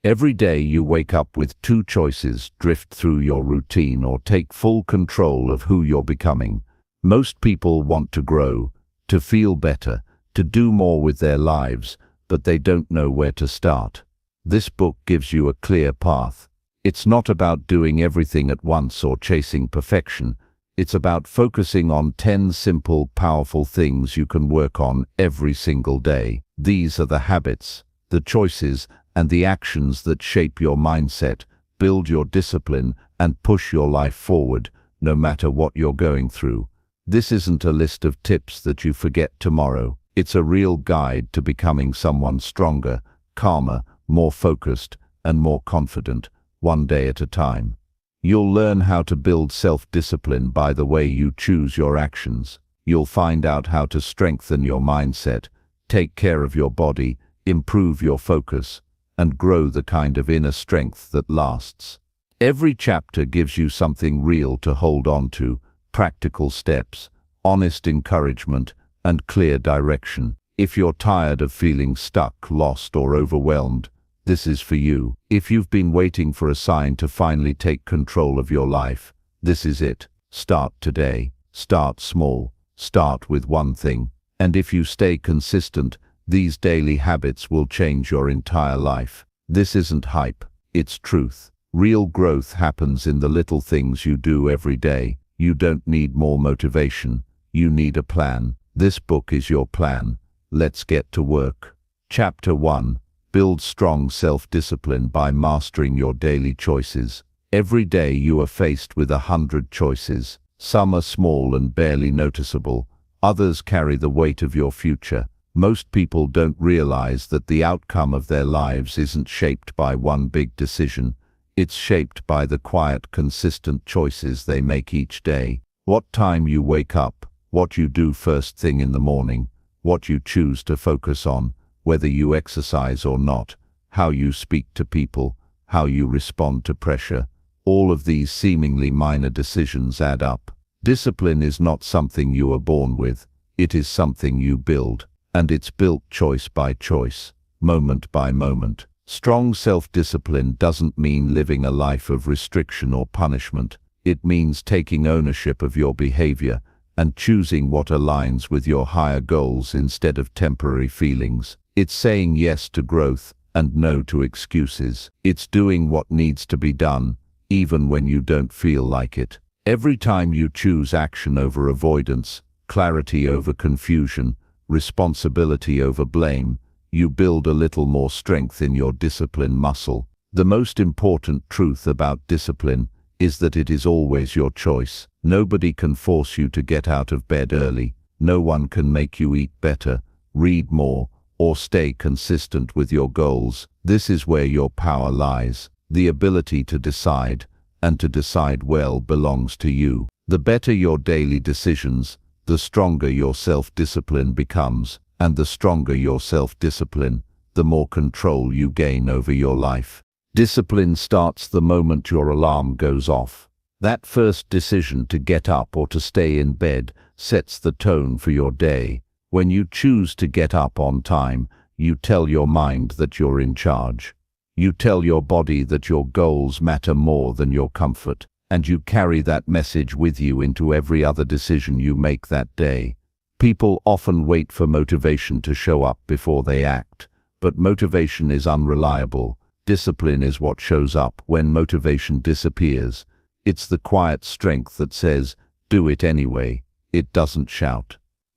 Every day you wake up with two choices: drift through your routine or take full control of who you're becoming. Most people want to grow, to feel better, to do more with their lives, but they don't know where to start. This book gives you a clear path. It's not about doing everything at once or chasing perfection. It's about focusing on 10 simple, powerful things you can work on every single day. These are the habits, the choices, and the actions that shape your mindset, build your discipline, and push your life forward, no matter what you're going through. This isn't a list of tips that you forget tomorrow. It's a real guide to becoming someone stronger, calmer, more focused, and more confident, one day at a time. You'll learn how to build self-discipline by the way you choose your actions. You'll find out how to strengthen your mindset, take care of your body, improve your focus, and grow the kind of inner strength that lasts. Every chapter gives you something real to hold on to: practical steps, honest encouragement, and clear direction. If you're tired of feeling stuck, lost, or overwhelmed, this is for you. If you've been waiting for a sign to finally take control of your life, this is it. Start today. Start small. Start with one thing. And if you stay consistent, these daily habits will change your entire life. This isn't hype, it's truth. Real growth happens in the little things you do every day. You don't need more motivation. You need a plan. This book is your plan. Let's get to work. Chapter 1. Build strong self-discipline by mastering your daily choices. Every day you are faced with 100 choices. Some are small and barely noticeable. Others carry the weight of your future. Most people don't realize that the outcome of their lives isn't shaped by one big decision. It's shaped by the quiet, consistent choices they make each day. What time you wake up, what you do first thing in the morning, what you choose to focus on, whether you exercise or not, how you speak to people, how you respond to pressure. All of these seemingly minor decisions add up. Discipline is not something you are born with. It is something you build, and it's built choice by choice, moment by moment. Strong self-discipline doesn't mean living a life of restriction or punishment. It means taking ownership of your behavior and choosing what aligns with your higher goals instead of temporary feelings. It's saying yes to growth and no to excuses. It's doing what needs to be done, even when you don't feel like it. Every time you choose action over avoidance, clarity over confusion, responsibility over blame, you build a little more strength in your discipline muscle. The most important truth about discipline is that it is always your choice. Nobody can force you to get out of bed early. No one can make you eat better, read more, or stay consistent with your goals. This is where your power lies. The ability to decide, and to decide well, belongs to you. The better your daily decisions, the stronger your self-discipline becomes, and the stronger your self-discipline, the more control you gain over your life. Discipline starts the moment your alarm goes off. That first decision to get up or to stay in bed sets the tone for your day. When you choose to get up on time, you tell your mind that you're in charge. You tell your body that your goals matter more than your comfort, and you carry that message with you into every other decision you make that day. People often wait for motivation to show up before they act, but motivation is unreliable. Discipline is what shows up when motivation disappears. It's the quiet strength that says, "Do it anyway." It doesn't shout.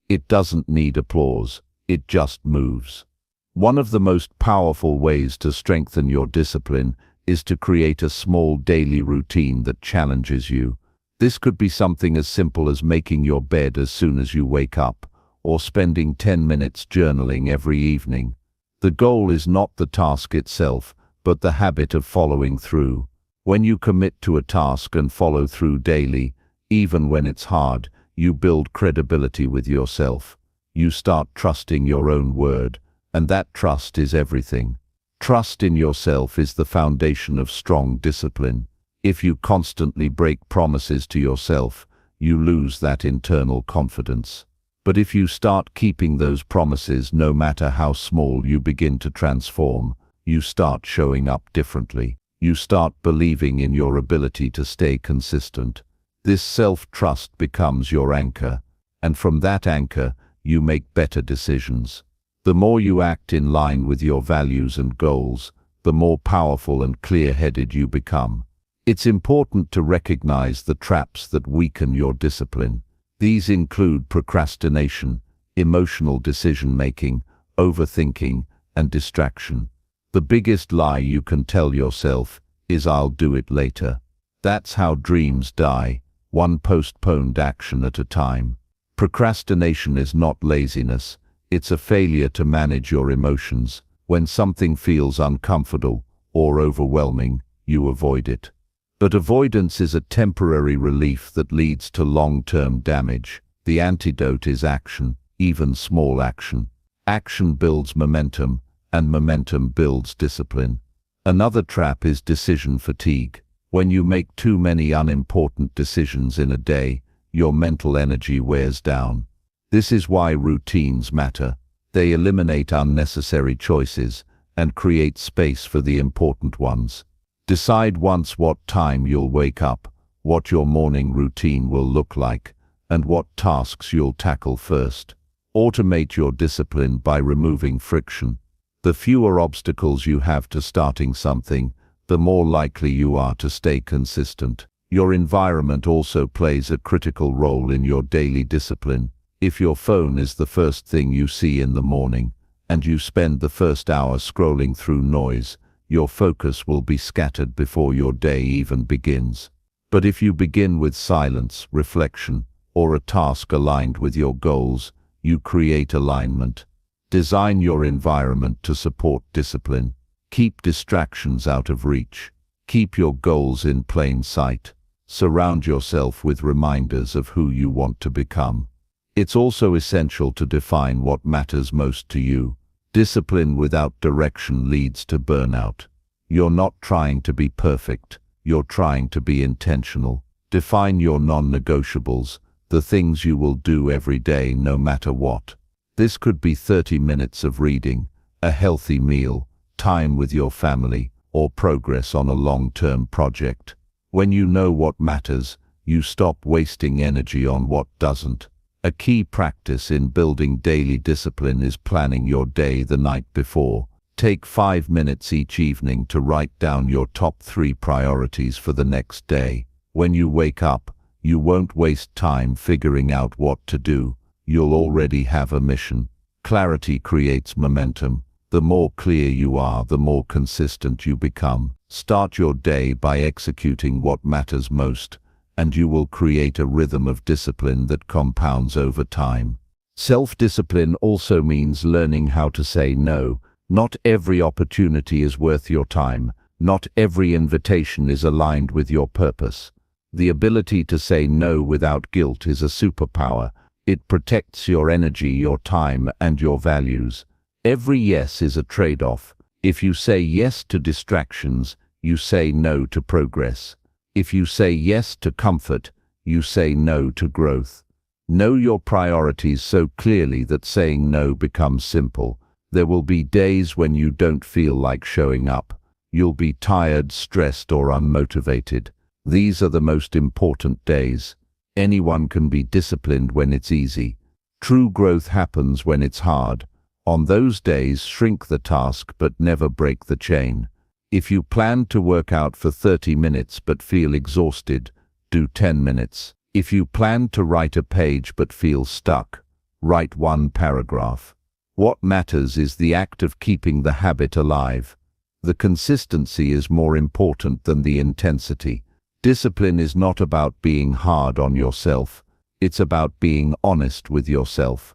It doesn't need applause. It just moves. One of the most powerful ways to strengthen your discipline is to create a small daily routine that challenges you. This could be something as simple as making your bed as soon as you wake up, or spending 10 minutes journaling every evening. The goal is not the task itself, but the habit of following through. When you commit to a task and follow through daily, even when it's hard, you build credibility with yourself. You start trusting your own word, and that trust is everything. Trust in yourself is the foundation of strong discipline. If you constantly break promises to yourself, you lose that internal confidence. But if you start keeping those promises, no matter how small, you begin to transform. you start showing up differently. You start believing in your ability to stay consistent. This self-trust becomes your anchor, and from that anchor, you make better decisions. The more you act in line with your values and goals, the more powerful and clear-headed you become. It's important to recognize the traps that weaken your discipline. These include procrastination, emotional decision-making, overthinking, and distraction. The biggest lie you can tell yourself is "I'll do it later." That's how dreams die, one postponed action at a time. Procrastination is not laziness, it's a failure to manage your emotions. When something feels uncomfortable or overwhelming, you avoid it. But avoidance is a temporary relief that leads to long-term damage. The antidote is action, even small action. Action builds momentum, and momentum builds discipline. Another trap is decision fatigue. When you make too many unimportant decisions in a day, your mental energy wears down. This is why routines matter. They eliminate unnecessary choices and create space for the important ones. Decide once what time you'll wake up, what your morning routine will look like, and what tasks you'll tackle first. Automate your discipline by removing friction. The fewer obstacles you have to starting something, the more likely you are to stay consistent. Your environment also plays a critical role in your daily discipline. If your phone is the first thing you see in the morning, and you spend the first hour scrolling through noise, your focus will be scattered before your day even begins. But if you begin with silence, reflection, or a task aligned with your goals, you create alignment. Design your environment to support discipline. Keep distractions out of reach. Keep your goals in plain sight. Surround yourself with reminders of who you want to become. It's also essential to define what matters most to you. Discipline without direction leads to burnout. You're not trying to be perfect, you're trying to be intentional. Define your non-negotiables, the things you will do every day no matter what. This could be 30 minutes of reading, a healthy meal, time with your family, or progress on a long-term project. When you know what matters, you stop wasting energy on what doesn't. A key practice in building daily discipline is planning your day the night before. Take 5 minutes each evening to write down your top 3 priorities for the next day. When you wake up, you won't waste time figuring out what to do. You'll already have a mission. Clarity creates momentum. The more clear you are, the more consistent you become. Start your day by executing what matters most, and you will create a rhythm of discipline that compounds over time. Self-discipline also means learning how to say no. Not every opportunity is worth your time. Not every invitation is aligned with your purpose. The ability to say no without guilt is a superpower. It protects your energy, your time, and your values. Every yes is a trade-off. If you say yes to distractions, you say no to progress. If you say yes to comfort, you say no to growth. Know your priorities so clearly that saying no becomes simple. There will be days when you don't feel like showing up. You'll be tired, stressed, or unmotivated. These are the most important days. Anyone can be disciplined when it's easy. True growth happens when it's hard. On those days, shrink the task but never break the chain. If you plan to work out for 30 minutes but feel exhausted, do 10 minutes. If you plan to write a page but feel stuck, write 1 paragraph. What matters is the act of keeping the habit alive. The consistency is more important than the intensity. Discipline is not about being hard on yourself. It's about being honest with yourself.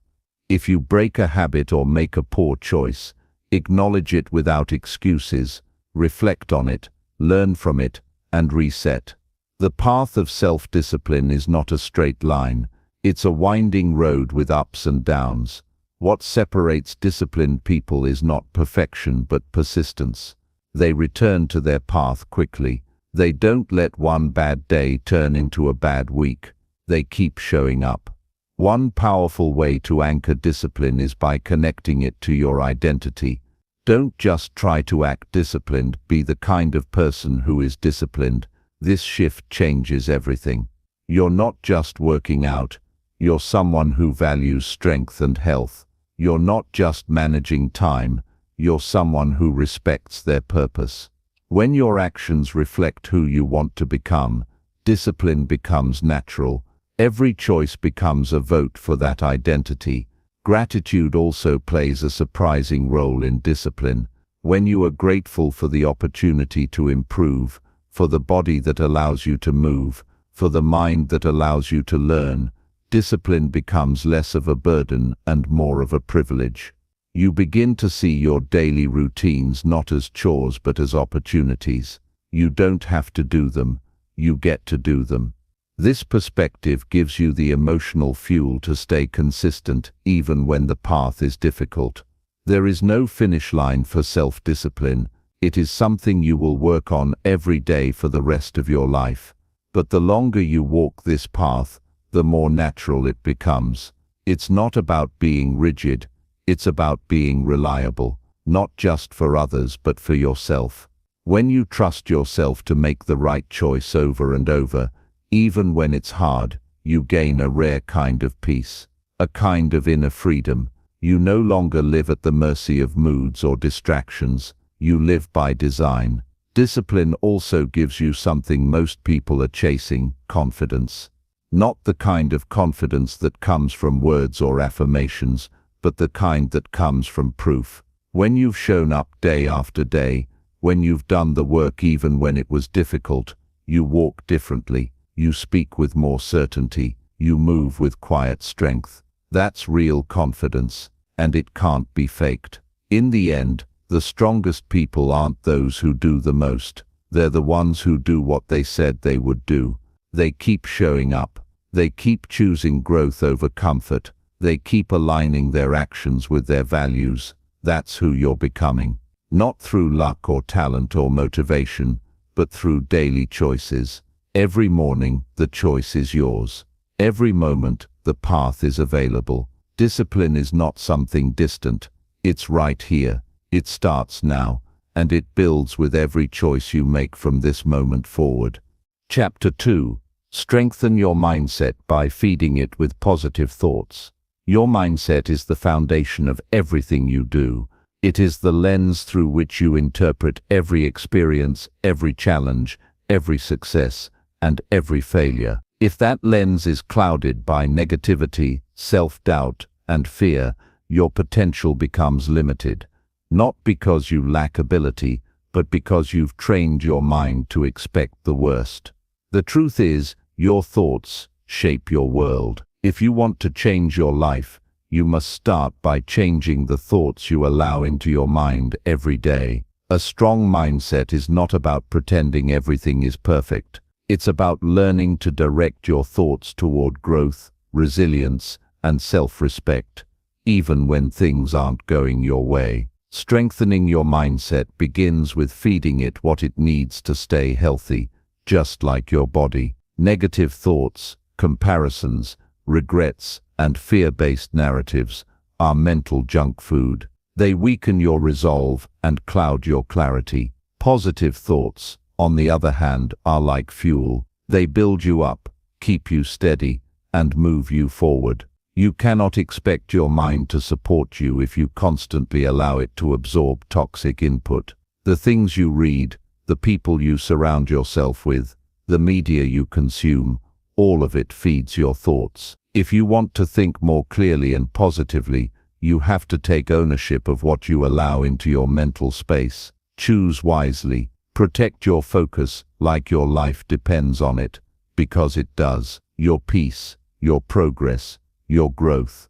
If you break a habit or make a poor choice, acknowledge it without excuses. Reflect on it, learn from it, and reset. The path of self-discipline is not a straight line. It's a winding road with ups and downs. What separates disciplined people is not perfection but persistence. They return to their path quickly. They don't let one bad day turn into a bad week. They keep showing up. One powerful way to anchor discipline is by connecting it to your identity. Don't just try to act disciplined, be the kind of person who is disciplined. This shift changes everything. You're not just working out, you're someone who values strength and health. You're not just managing time, you're someone who respects their purpose. When your actions reflect who you want to become, discipline becomes natural. Every choice becomes a vote for that identity. Gratitude also plays a surprising role in discipline. When you are grateful for the opportunity to improve, for the body that allows you to move, for the mind that allows you to learn, discipline becomes less of a burden and more of a privilege. You begin to see your daily routines not as chores but as opportunities. You don't have to do them, you get to do them. This perspective gives you the emotional fuel to stay consistent even when the path is difficult. There is no finish line for self-discipline. It is something you will work on every day for the rest of your life. But the longer you walk this path, the more natural it becomes. It's not about being rigid, it's about being reliable, not just for others but for yourself. When you trust yourself to make the right choice over and over, even when it's hard, you gain a rare kind of peace, a kind of inner freedom. You no longer live at the mercy of moods or distractions, you live by design. Discipline also gives you something most people are chasing: confidence. Not the kind of confidence that comes from words or affirmations, but the kind that comes from proof. When you've shown up day after day, when you've done the work even when it was difficult, you walk differently. You speak with more certainty, you move with quiet strength. That's real confidence, and it can't be faked. In the end, the strongest people aren't those who do the most. They're the ones who do what they said they would do. They keep showing up. They keep choosing growth over comfort. They keep aligning their actions with their values. That's who you're becoming. Not through luck or talent or motivation, but through daily choices. Every morning, the choice is yours. Every moment, the path is available. Discipline is not something distant. It's right here. It starts now, and it builds with every choice you make from this moment forward. Chapter 2. Strengthen your mindset by feeding it with positive thoughts. Your mindset is the foundation of everything you do. It is the lens through which you interpret every experience, every challenge, every success, and every failure. If that lens is clouded by negativity, self-doubt, and fear, your potential becomes limited. Not because you lack ability, but because you've trained your mind to expect the worst. The truth is, your thoughts shape your world. If you want to change your life, you must start by changing the thoughts you allow into your mind every day. A strong mindset is not about pretending everything is perfect. It's about learning to direct your thoughts toward growth, resilience, and self-respect, even when things aren't going your way. Strengthening your mindset begins with feeding it what it needs to stay healthy, just like your body. Negative thoughts, comparisons, regrets, and fear-based narratives are mental junk food. They weaken your resolve and cloud your clarity. Positive thoughts, on the other hand, are like fuel. They build you up, keep you steady, and move you forward. You cannot expect your mind to support you if you constantly allow it to absorb toxic input. The things you read, the people you surround yourself with, the media you consume, all of it feeds your thoughts. If you want to think more clearly and positively, you have to take ownership of what you allow into your mental space. Choose wisely. Protect your focus like your life depends on it, because it does. Your peace, your progress, your growth.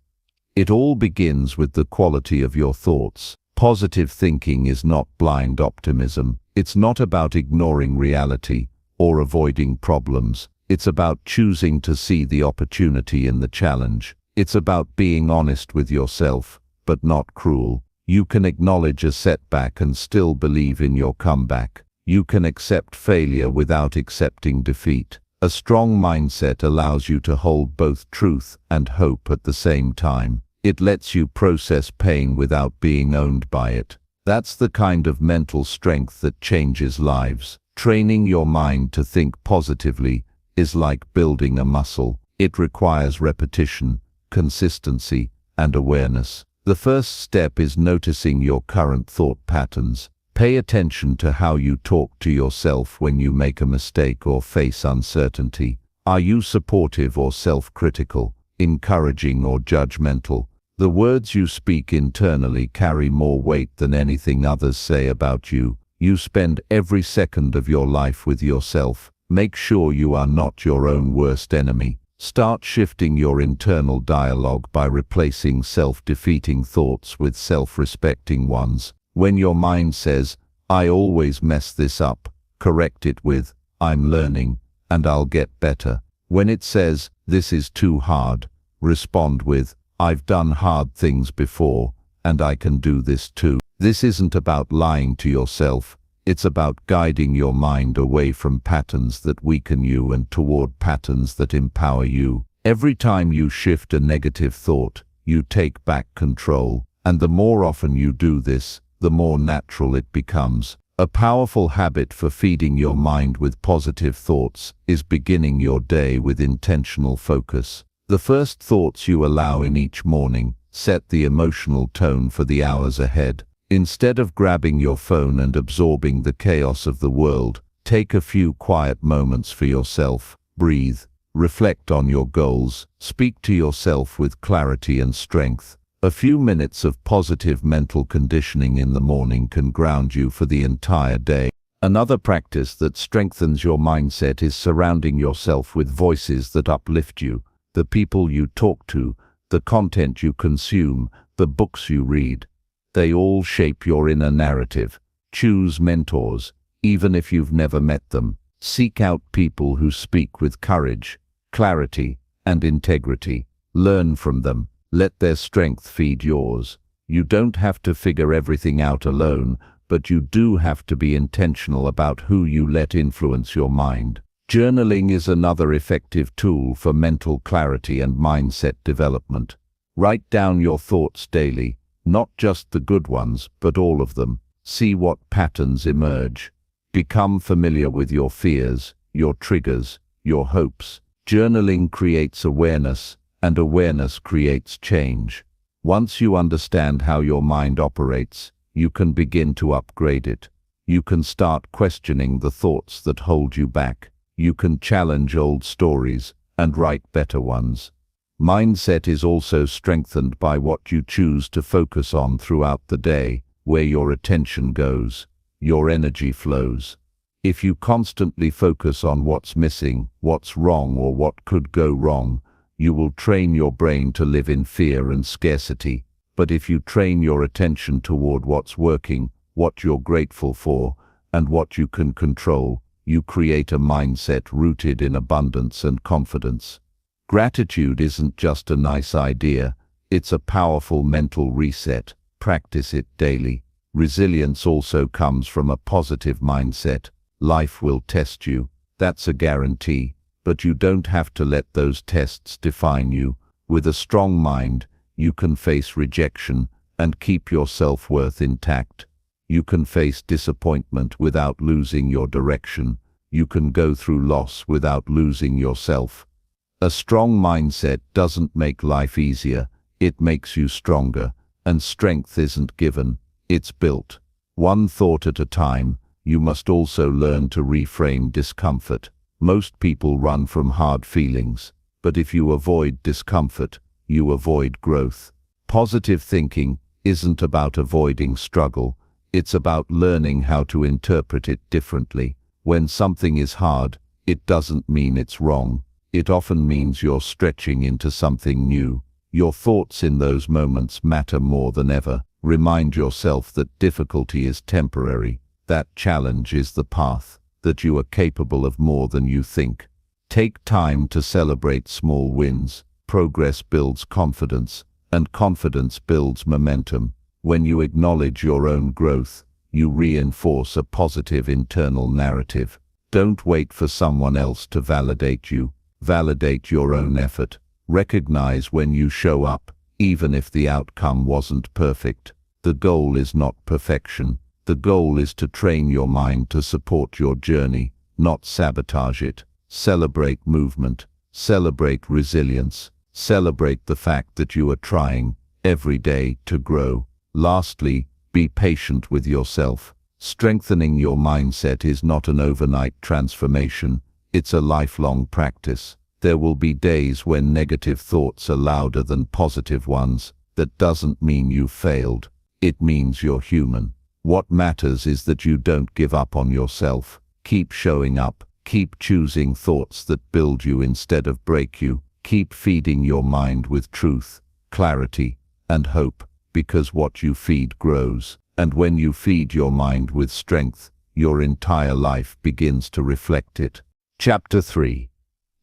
It all begins with the quality of your thoughts. Positive thinking is not blind optimism. It's not about ignoring reality or avoiding problems. It's about choosing to see the opportunity in the challenge. It's about being honest with yourself, but not cruel. You can acknowledge a setback and still believe in your comeback. You can accept failure without accepting defeat. A strong mindset allows you to hold both truth and hope at the same time. It lets you process pain without being owned by it. That's the kind of mental strength that changes lives. Training your mind to think positively is like building a muscle. It requires repetition, consistency, and awareness. The first step is noticing your current thought patterns. Pay attention to how you talk to yourself when you make a mistake or face uncertainty. Are you supportive or self-critical, encouraging or judgmental? The words you speak internally carry more weight than anything others say about you. You spend every second of your life with yourself. Make sure you are not your own worst enemy. Start shifting your internal dialogue by replacing self-defeating thoughts with self-respecting ones. When your mind says, "I always mess this up," correct it with, "I'm learning, and I'll get better." When it says, "This is too hard," respond with, "I've done hard things before, and I can do this too." This isn't about lying to yourself. It's about guiding your mind away from patterns that weaken you and toward patterns that empower you. Every time you shift a negative thought, you take back control, and the more often you do this, the more natural it becomes. A powerful habit for feeding your mind with positive thoughts is beginning your day with intentional focus. The first thoughts you allow in each morning set the emotional tone for the hours ahead. Instead of grabbing your phone and absorbing the chaos of the world, take a few quiet moments for yourself. Breathe, reflect on your goals, speak to yourself with clarity and strength. A few minutes of positive mental conditioning in the morning can ground you for the entire day. Another practice that strengthens your mindset is surrounding yourself with voices that uplift you. The people you talk to, the content you consume, the books you read. They all shape your inner narrative. Choose mentors, even if you've never met them. Seek out people who speak with courage, clarity, and integrity. Learn from them. Let their strength feed yours. You don't have to figure everything out alone, but you do have to be intentional about who you let influence your mind. Journaling is another effective tool for mental clarity and mindset development. Write down your thoughts daily. Not just the good ones, but all of them. See what patterns emerge. Become familiar with your fears, your triggers, your hopes. Journaling creates awareness, and awareness creates change. Once you understand how your mind operates, you can begin to upgrade it. You can start questioning the thoughts that hold you back. You can challenge old stories and write better ones. Mindset is also strengthened by what you choose to focus on throughout the day. Where your attention goes, your energy flows. If you constantly focus on what's missing, what's wrong, or what could go wrong, you will train your brain to live in fear and scarcity. But if you train your attention toward what's working, what you're grateful for, and what you can control, you create a mindset rooted in abundance and confidence. Gratitude isn't just a nice idea, it's a powerful mental reset. Practice it daily. Resilience also comes from a positive mindset. Life will test you, that's a guarantee, but you don't have to let those tests define you. With a strong mind, you can face rejection and keep your self-worth intact. You can face disappointment without losing your direction. You can go through loss without losing yourself. A strong mindset doesn't make life easier, it makes you stronger, and strength isn't given, it's built. One thought at a time. You must also learn to reframe discomfort. Most people run from hard feelings, but if you avoid discomfort, you avoid growth. Positive thinking isn't about avoiding struggle, it's about learning how to interpret it differently. When something is hard, it doesn't mean it's wrong. It often means you're stretching into something new. Your thoughts in those moments matter more than ever. Remind yourself that difficulty is temporary, that challenge is the path, that you are capable of more than you think. Take time to celebrate small wins. Progress builds confidence, and confidence builds momentum. When you acknowledge your own growth, you reinforce a positive internal narrative. Don't wait for someone else to validate you. Validate your own effort. Recognize when you show up, even if the outcome wasn't perfect. The goal is not perfection. The goal is to train your mind to support your journey, not sabotage it. Celebrate movement. Celebrate resilience. Celebrate the fact that you are trying every day to grow. Lastly, be patient with yourself. Strengthening your mindset is not an overnight transformation. It's a lifelong practice. There will be days when negative thoughts are louder than positive ones. That doesn't mean you failed. It means you're human. What matters is that you don't give up on yourself. Keep showing up. Keep choosing thoughts that build you instead of break you. Keep feeding your mind with truth, clarity, and hope, because what you feed grows. And when you feed your mind with strength, your entire life begins to reflect it. Chapter 3.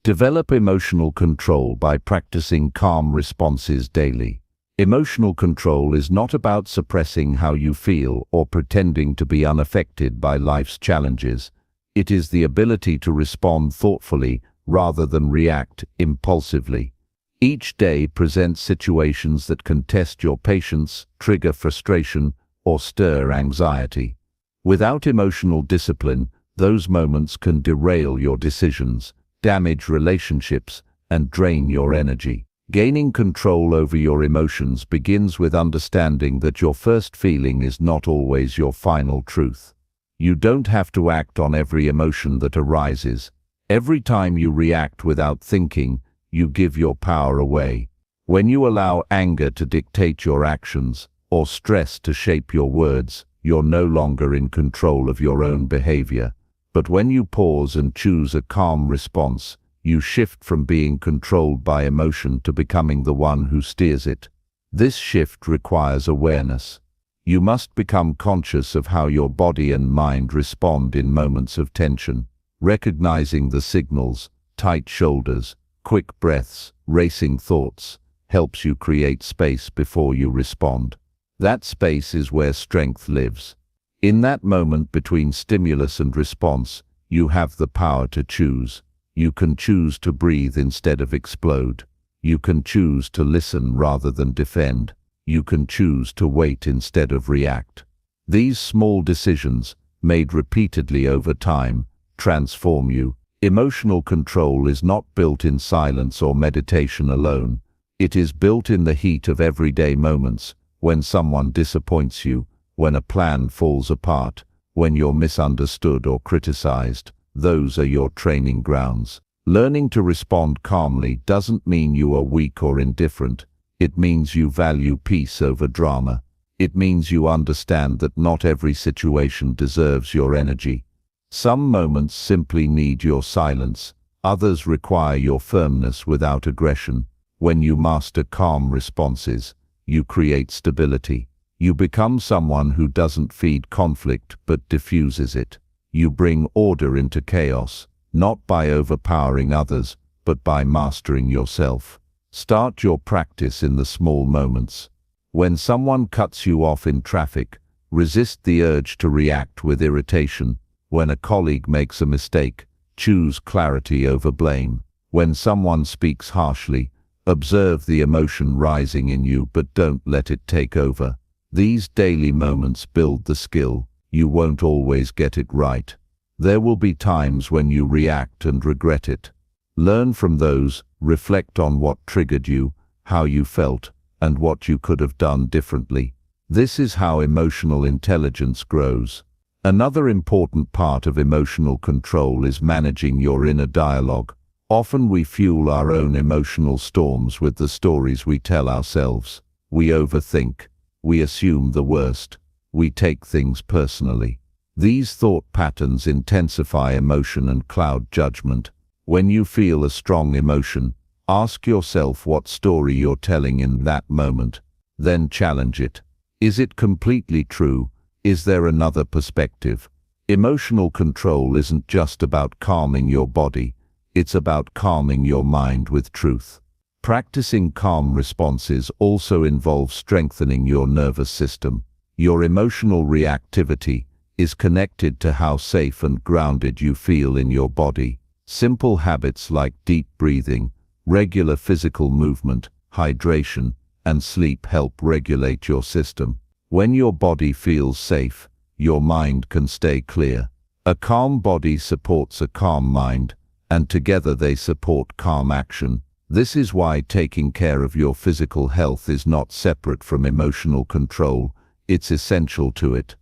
Develop emotional control by practicing calm responses daily. Emotional control is not about suppressing how you feel or pretending to be unaffected by life's challenges. It is the ability to respond thoughtfully rather than react impulsively. Each day presents situations that can test your patience, trigger frustration, or stir anxiety. Without emotional discipline, those moments can derail your decisions, damage relationships, and drain your energy. Gaining control over your emotions begins with understanding that your first feeling is not always your final truth. You don't have to act on every emotion that arises. Every time you react without thinking, you give your power away. When you allow anger to dictate your actions, or stress to shape your words, you're no longer in control of your own behavior. But when you pause and choose a calm response, you shift from being controlled by emotion to becoming the one who steers it. This shift requires awareness. You must become conscious of how your body and mind respond in moments of tension. Recognizing the signals, tight shoulders, quick breaths, racing thoughts, helps you create space before you respond. That space is where strength lives. In that moment between stimulus and response, you have the power to choose. You can choose to breathe instead of explode. You can choose to listen rather than defend. You can choose to wait instead of react. These small decisions, made repeatedly over time, transform you. Emotional control is not built in silence or meditation alone. It is built in the heat of everyday moments, when someone disappoints you, when a plan falls apart, when you're misunderstood or criticized. Those are your training grounds. Learning to respond calmly doesn't mean you are weak or indifferent. It means you value peace over drama. It means you understand that not every situation deserves your energy. Some moments simply need your silence. Others require your firmness without aggression. When you master calm responses, you create stability. You become someone who doesn't feed conflict but diffuses it. You bring order into chaos, not by overpowering others, but by mastering yourself. Start your practice in the small moments. When someone cuts you off in traffic, resist the urge to react with irritation. When a colleague makes a mistake, choose clarity over blame. When someone speaks harshly, observe the emotion rising in you but don't let it take over. These daily moments build the skill. You won't always get it right. There will be times when you react and regret it. Learn from those, reflect on what triggered you, how you felt, and what you could have done differently. This is how emotional intelligence grows. Another important part of emotional control is managing your inner dialogue. Often we fuel our own emotional storms with the stories we tell ourselves. We overthink. We assume the worst. We take things personally. These thought patterns intensify emotion and cloud judgment. When you feel a strong emotion, ask yourself what story you're telling in that moment. Then challenge it. Is it completely true? Is there another perspective? Emotional control isn't just about calming your body. It's about calming your mind with truth. Practicing calm responses also involves strengthening your nervous system. Your emotional reactivity is connected to how safe and grounded you feel in your body. Simple habits like deep breathing, regular physical movement, hydration, and sleep help regulate your system. When your body feels safe, your mind can stay clear. A calm body supports a calm mind, and together they support calm action. This is why taking care of your physical health is not separate from emotional control, it's essential to it.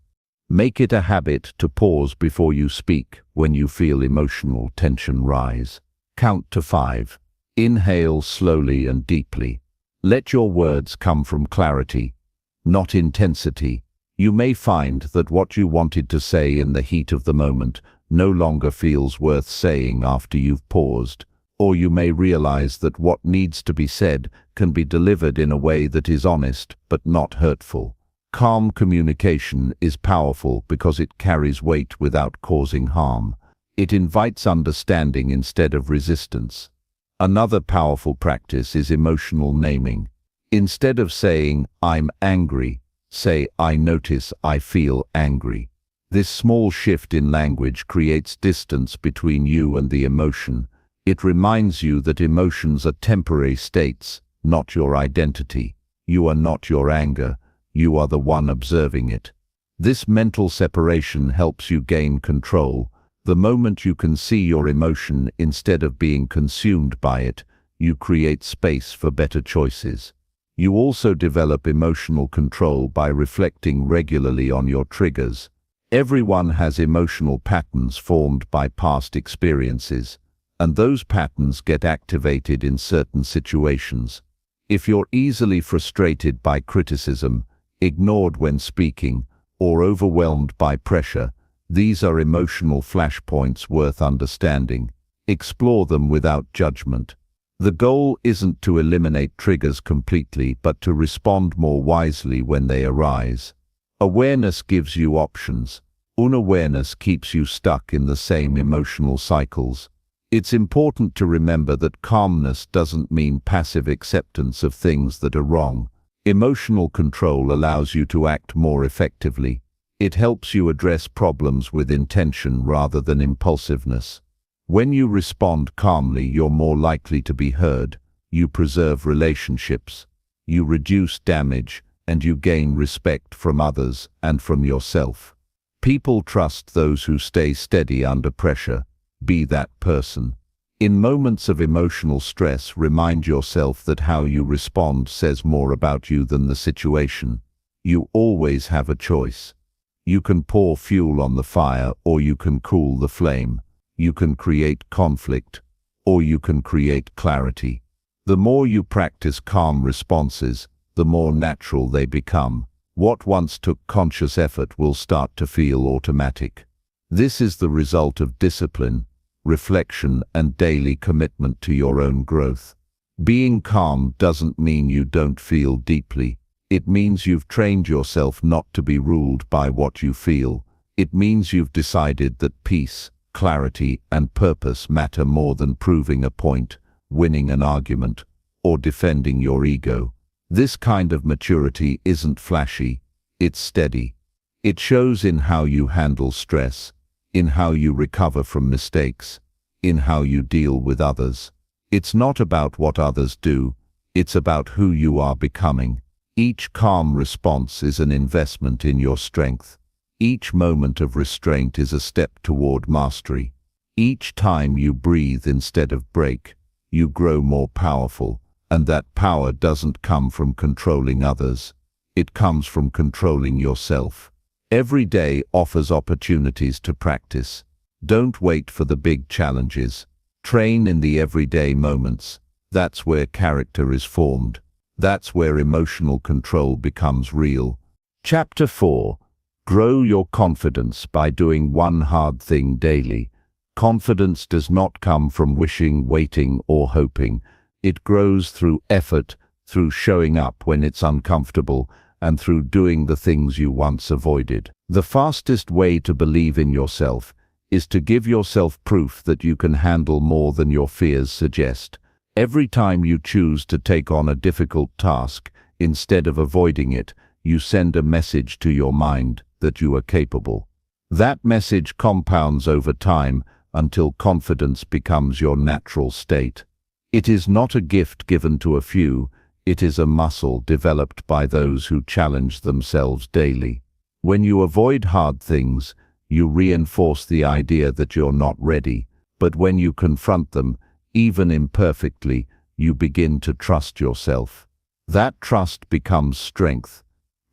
Make it a habit to pause before you speak when you feel emotional tension rise. Count to 5. Inhale slowly and deeply. Let your words come from clarity, not intensity. You may find that what you wanted to say in the heat of the moment no longer feels worth saying after you've paused, or you may realize that what needs to be said can be delivered in a way that is honest but not hurtful. Calm communication is powerful because it carries weight without causing harm. It invites understanding instead of resistance. Another powerful practice is emotional naming. Instead of saying, "I'm angry," say, "I notice I feel angry." This small shift in language creates distance between you and the emotion. It reminds you that emotions are temporary states, not your identity. You are not your anger. You are the one observing it. This mental separation helps you gain control. The moment you can see your emotion instead of being consumed by it, you create space for better choices. You also develop emotional control by reflecting regularly on your triggers. Everyone has emotional patterns formed by past experiences, and those patterns get activated in certain situations. If you're easily frustrated by criticism, ignored when speaking, or overwhelmed by pressure, these are emotional flashpoints worth understanding. Explore them without judgment. The goal isn't to eliminate triggers completely, but to respond more wisely when they arise. Awareness gives you options. Unawareness keeps you stuck in the same emotional cycles. It's important to remember that calmness doesn't mean passive acceptance of things that are wrong. Emotional control allows you to act more effectively. It helps you address problems with intention rather than impulsiveness. When you respond calmly, you're more likely to be heard. You preserve relationships. You reduce damage, and you gain respect from others and from yourself. People trust those who stay steady under pressure. Be that person. In moments of emotional stress, remind yourself that how you respond says more about you than the situation. You always have a choice. You can pour fuel on the fire, or you can cool the flame. You can create conflict, or you can create clarity. The more you practice calm responses, the more natural they become. What once took conscious effort will start to feel automatic. This is the result of discipline, reflection, and daily commitment to your own growth. Being calm doesn't mean you don't feel deeply. It means you've trained yourself not to be ruled by what you feel. It means you've decided that peace, clarity, and purpose matter more than proving a point, winning an argument, or defending your ego. This kind of maturity isn't flashy, it's steady. It shows in how you handle stress, in how you recover from mistakes, in how you deal with others. It's not about what others do, it's about who you are becoming. Each calm response is an investment in your strength. Each moment of restraint is a step toward mastery. Each time you breathe instead of break, you grow more powerful, and that power doesn't come from controlling others. It comes from controlling yourself. Every day offers opportunities to practice. Don't wait for the big challenges. Train in the everyday moments. That's where character is formed. That's where emotional control becomes real. Chapter 4. Grow your confidence by doing one hard thing daily. Confidence does not come from wishing, waiting, or hoping. It grows through effort, through showing up when it's uncomfortable, and through doing the things you once avoided. The fastest way to believe in yourself is to give yourself proof that you can handle more than your fears suggest. Every time you choose to take on a difficult task, instead of avoiding it, you send a message to your mind that you are capable. That message compounds over time until confidence becomes your natural state. It is not a gift given to a few, It is a muscle developed by those who challenge themselves daily. When you avoid hard things, you reinforce the idea that you're not ready. But when you confront them, even imperfectly, you begin to trust yourself. That trust becomes strength.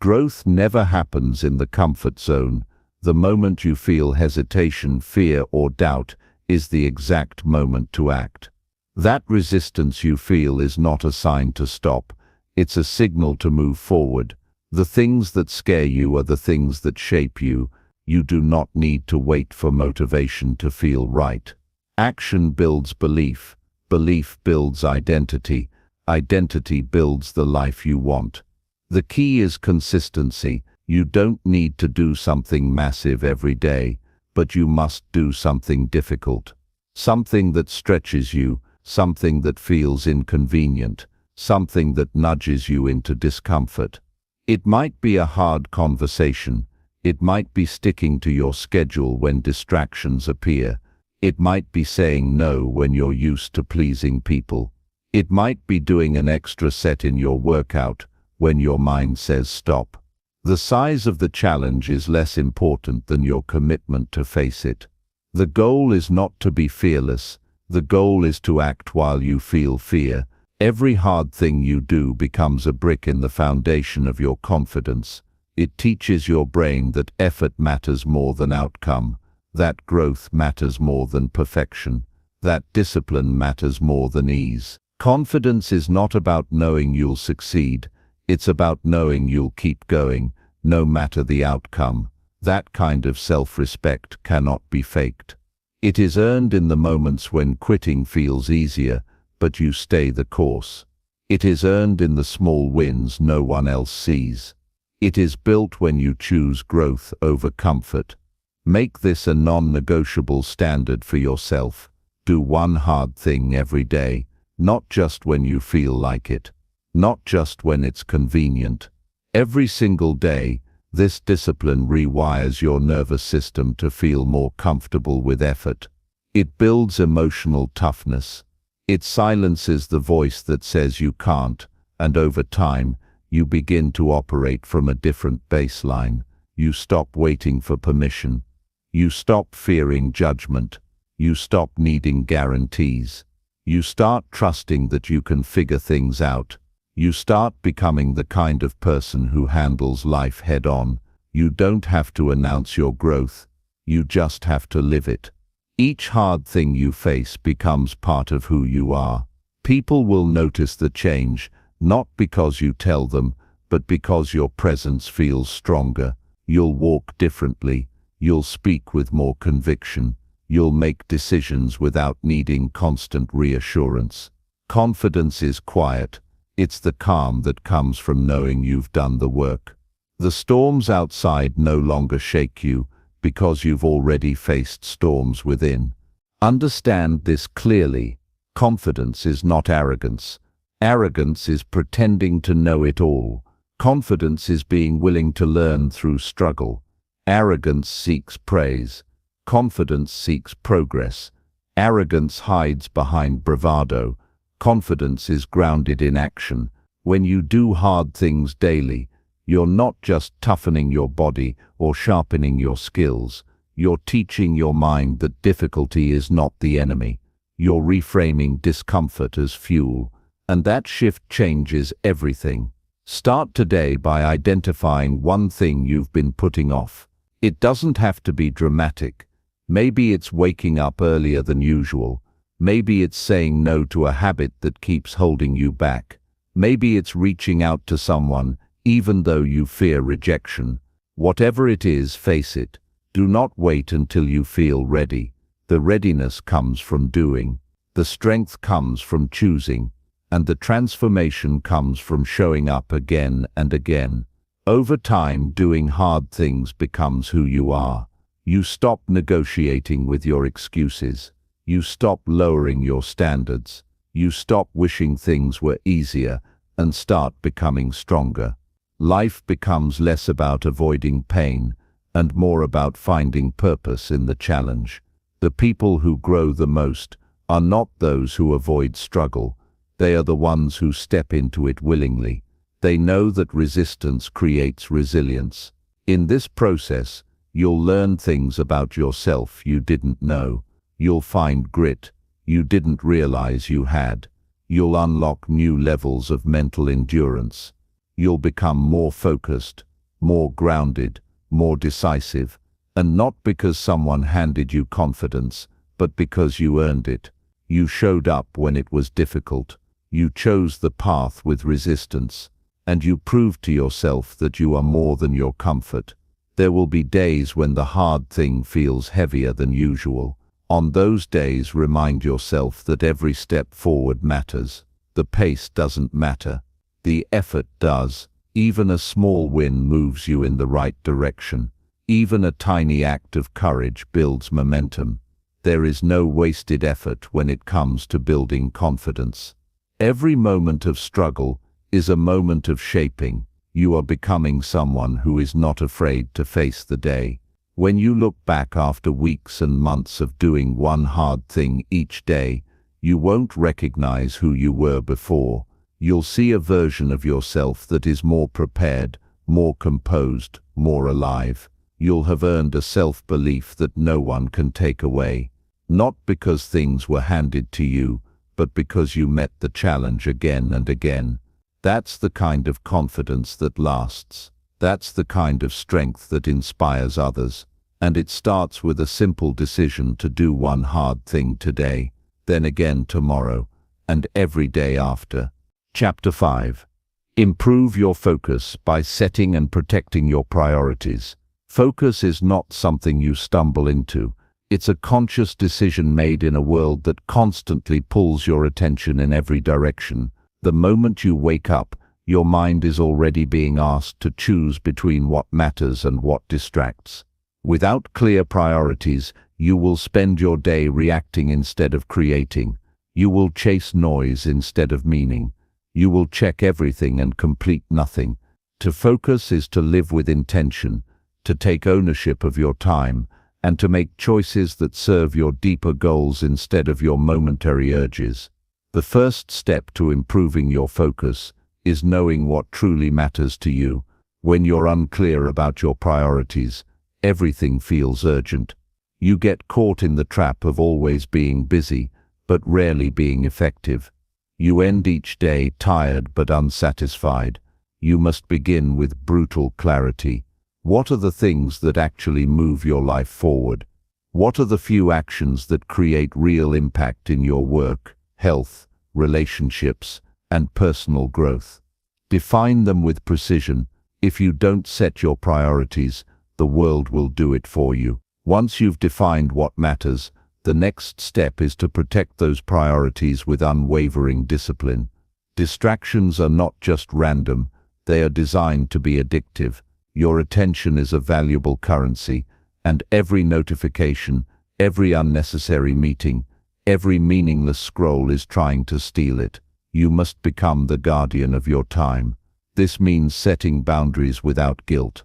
Growth never happens in the comfort zone. The moment you feel hesitation, fear, or doubt is the exact moment to act. That resistance you feel is not a sign to stop. It's a signal to move forward. The things that scare you are the things that shape you. You do not need to wait for motivation to feel right. Action builds belief. Belief builds identity. Identity builds the life you want. The key is consistency. You don't need to do something massive every day, but you must do something difficult. Something that stretches you, something that feels inconvenient, something that nudges you into discomfort. It might be a hard conversation. It might be sticking to your schedule when distractions appear. It might be saying no when you're used to pleasing people. It might be doing an extra set in your workout when your mind says stop. The size of the challenge is less important than your commitment to face it. The goal is not to be fearless. The goal is to act while you feel fear. Every hard thing you do becomes a brick in the foundation of your confidence. It teaches your brain that effort matters more than outcome, that growth matters more than perfection, that discipline matters more than ease. Confidence is not about knowing you'll succeed. It's about knowing you'll keep going, no matter the outcome. That kind of self-respect cannot be faked. It is earned in the moments when quitting feels easier, but you stay the course. It is earned in the small wins no one else sees. It is built when you choose growth over comfort. Make this a non-negotiable standard for yourself. Do one hard thing every day, not just when you feel like it, not just when it's convenient. Every single day, this discipline rewires your nervous system to feel more comfortable with effort. It builds emotional toughness. It silences the voice that says you can't, and over time, you begin to operate from a different baseline. You stop waiting for permission. You stop fearing judgment. You stop needing guarantees. You start trusting that you can figure things out. You start becoming the kind of person who handles life head-on. You don't have to announce your growth. You just have to live it. Each hard thing you face becomes part of who you are. People will notice the change, not because you tell them, but because your presence feels stronger. You'll walk differently. You'll speak with more conviction. You'll make decisions without needing constant reassurance. Confidence is quiet. It's the calm that comes from knowing you've done the work. The storms outside no longer shake you because you've already faced storms within. Understand this clearly. Confidence is not arrogance. Arrogance is pretending to know it all. Confidence is being willing to learn through struggle. Arrogance seeks praise. Confidence seeks progress. Arrogance hides behind bravado. Confidence is grounded in action. When you do hard things daily, you're not just toughening your body or sharpening your skills. You're teaching your mind that difficulty is not the enemy. You're reframing discomfort as fuel. And that shift changes everything. Start today by identifying one thing you've been putting off. It doesn't have to be dramatic. Maybe it's waking up earlier than usual. Maybe it's saying no to a habit that keeps holding you back. Maybe it's reaching out to someone, even though you fear rejection. Whatever it is, face it. Do not wait until you feel ready. The readiness comes from doing. The strength comes from choosing. And the transformation comes from showing up again and again. Over time, doing hard things becomes who you are. You stop negotiating with your excuses. You stop lowering your standards. You stop wishing things were easier and start becoming stronger. Life becomes less about avoiding pain and more about finding purpose in the challenge. The people who grow the most are not those who avoid struggle. They are the ones who step into it willingly. They know that resistance creates resilience. In this process, you'll learn things about yourself you didn't know. You'll find grit you didn't realize you had. You'll unlock new levels of mental endurance. You'll become more focused, more grounded, more decisive, and not because someone handed you confidence, but because you earned it. You showed up when it was difficult. You chose the path with resistance, and you proved to yourself that you are more than your comfort. There will be days when the hard thing feels heavier than usual. On those days, remind yourself that every step forward matters. The pace doesn't matter. The effort does. Even a small win moves you in the right direction. Even a tiny act of courage builds momentum. There is no wasted effort when it comes to building confidence. Every moment of struggle is a moment of shaping. You are becoming someone who is not afraid to face the day. When you look back after weeks and months of doing one hard thing each day, you won't recognize who you were before. You'll see a version of yourself that is more prepared, more composed, more alive. You'll have earned a self-belief that no one can take away. Not because things were handed to you, but because you met the challenge again and again. That's the kind of confidence that lasts. That's the kind of strength that inspires others. And it starts with a simple decision to do one hard thing today, then again tomorrow, and every day after. Chapter 5. Improve your focus by setting and protecting your priorities. Focus is not something you stumble into. It's a conscious decision made in a world that constantly pulls your attention in every direction. The moment you wake up, your mind is already being asked to choose between what matters and what distracts. Without clear priorities, you will spend your day reacting instead of creating. You will chase noise instead of meaning. You will check everything and complete nothing. To focus is to live with intention, to take ownership of your time, and to make choices that serve your deeper goals instead of your momentary urges. The first step to improving your focus is knowing what truly matters to you. When you're unclear about your priorities, everything feels urgent. You get caught in the trap of always being busy, but rarely being effective. You end each day tired but unsatisfied. You must begin with brutal clarity. What are the things that actually move your life forward? What are the few actions that create real impact in your work, health, relationships, and personal growth? Define them with precision. If you don't set your priorities, the world will do it for you. Once you've defined what matters, the next step is to protect those priorities with unwavering discipline. Distractions are not just random, they are designed to be addictive. Your attention is a valuable currency, and every notification, every unnecessary meeting, every meaningless scroll is trying to steal it. You must become the guardian of your time. This means setting boundaries without guilt.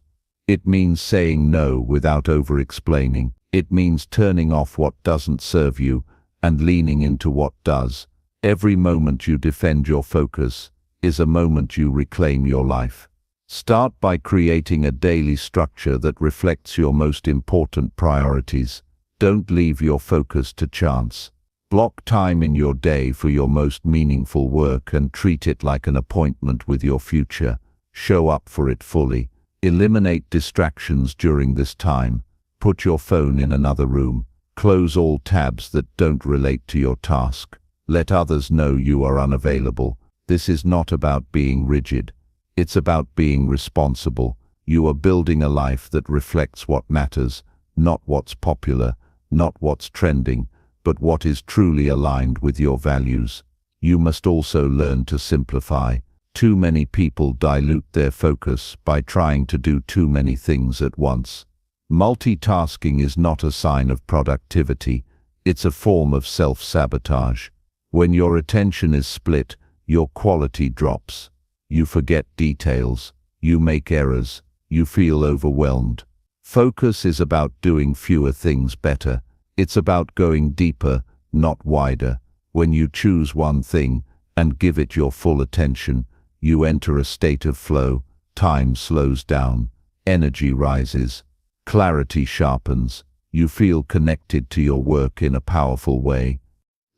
It means saying no without over-explaining. It means turning off what doesn't serve you and leaning into what does. Every moment you defend your focus is a moment you reclaim your life. Start by creating a daily structure that reflects your most important priorities. Don't leave your focus to chance. Block time in your day for your most meaningful work and treat it like an appointment with your future. Show up for it fully. Eliminate distractions during this time. Put your phone in another room. Close all tabs that don't relate to your task. Let others know you are unavailable. This is not about being rigid. It's about being responsible. You are building a life that reflects what matters, not what's popular, not what's trending, but what is truly aligned with your values. You must also learn to simplify. Too many people dilute their focus by trying to do too many things at once. Multitasking is not a sign of productivity, it's a form of self-sabotage. When your attention is split, your quality drops. You forget details, you make errors, you feel overwhelmed. Focus is about doing fewer things better. It's about going deeper, not wider. When you choose one thing and give it your full attention, you enter a state of flow. Time slows down, energy rises, clarity sharpens, you feel connected to your work in a powerful way.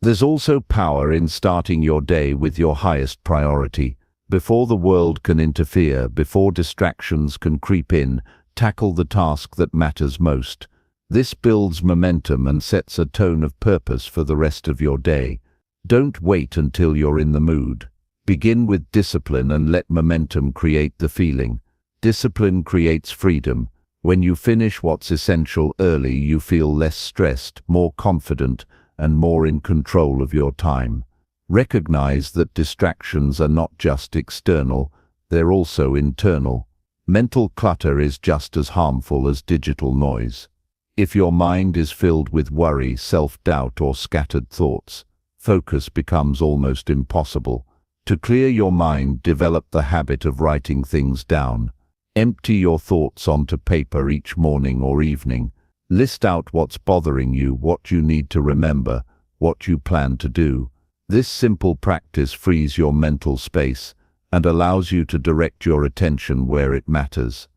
There's also power in starting your day with your highest priority. Before the world can interfere, before distractions can creep in, tackle the task that matters most. This builds momentum and sets a tone of purpose for the rest of your day. Don't wait until you're in the mood. Begin with discipline and let momentum create the feeling. Discipline creates freedom. When you finish what's essential early, you feel less stressed, more confident, and more in control of your time. Recognize that distractions are not just external, they're also internal. Mental clutter is just as harmful as digital noise. If your mind is filled with worry, self-doubt, or scattered thoughts, focus becomes almost impossible. To clear your mind, develop the habit of writing things down. Empty your thoughts onto paper each morning or evening. List out what's bothering you, what you need to remember, what you plan to do. This simple practice frees your mental space and allows you to direct your attention where it matters.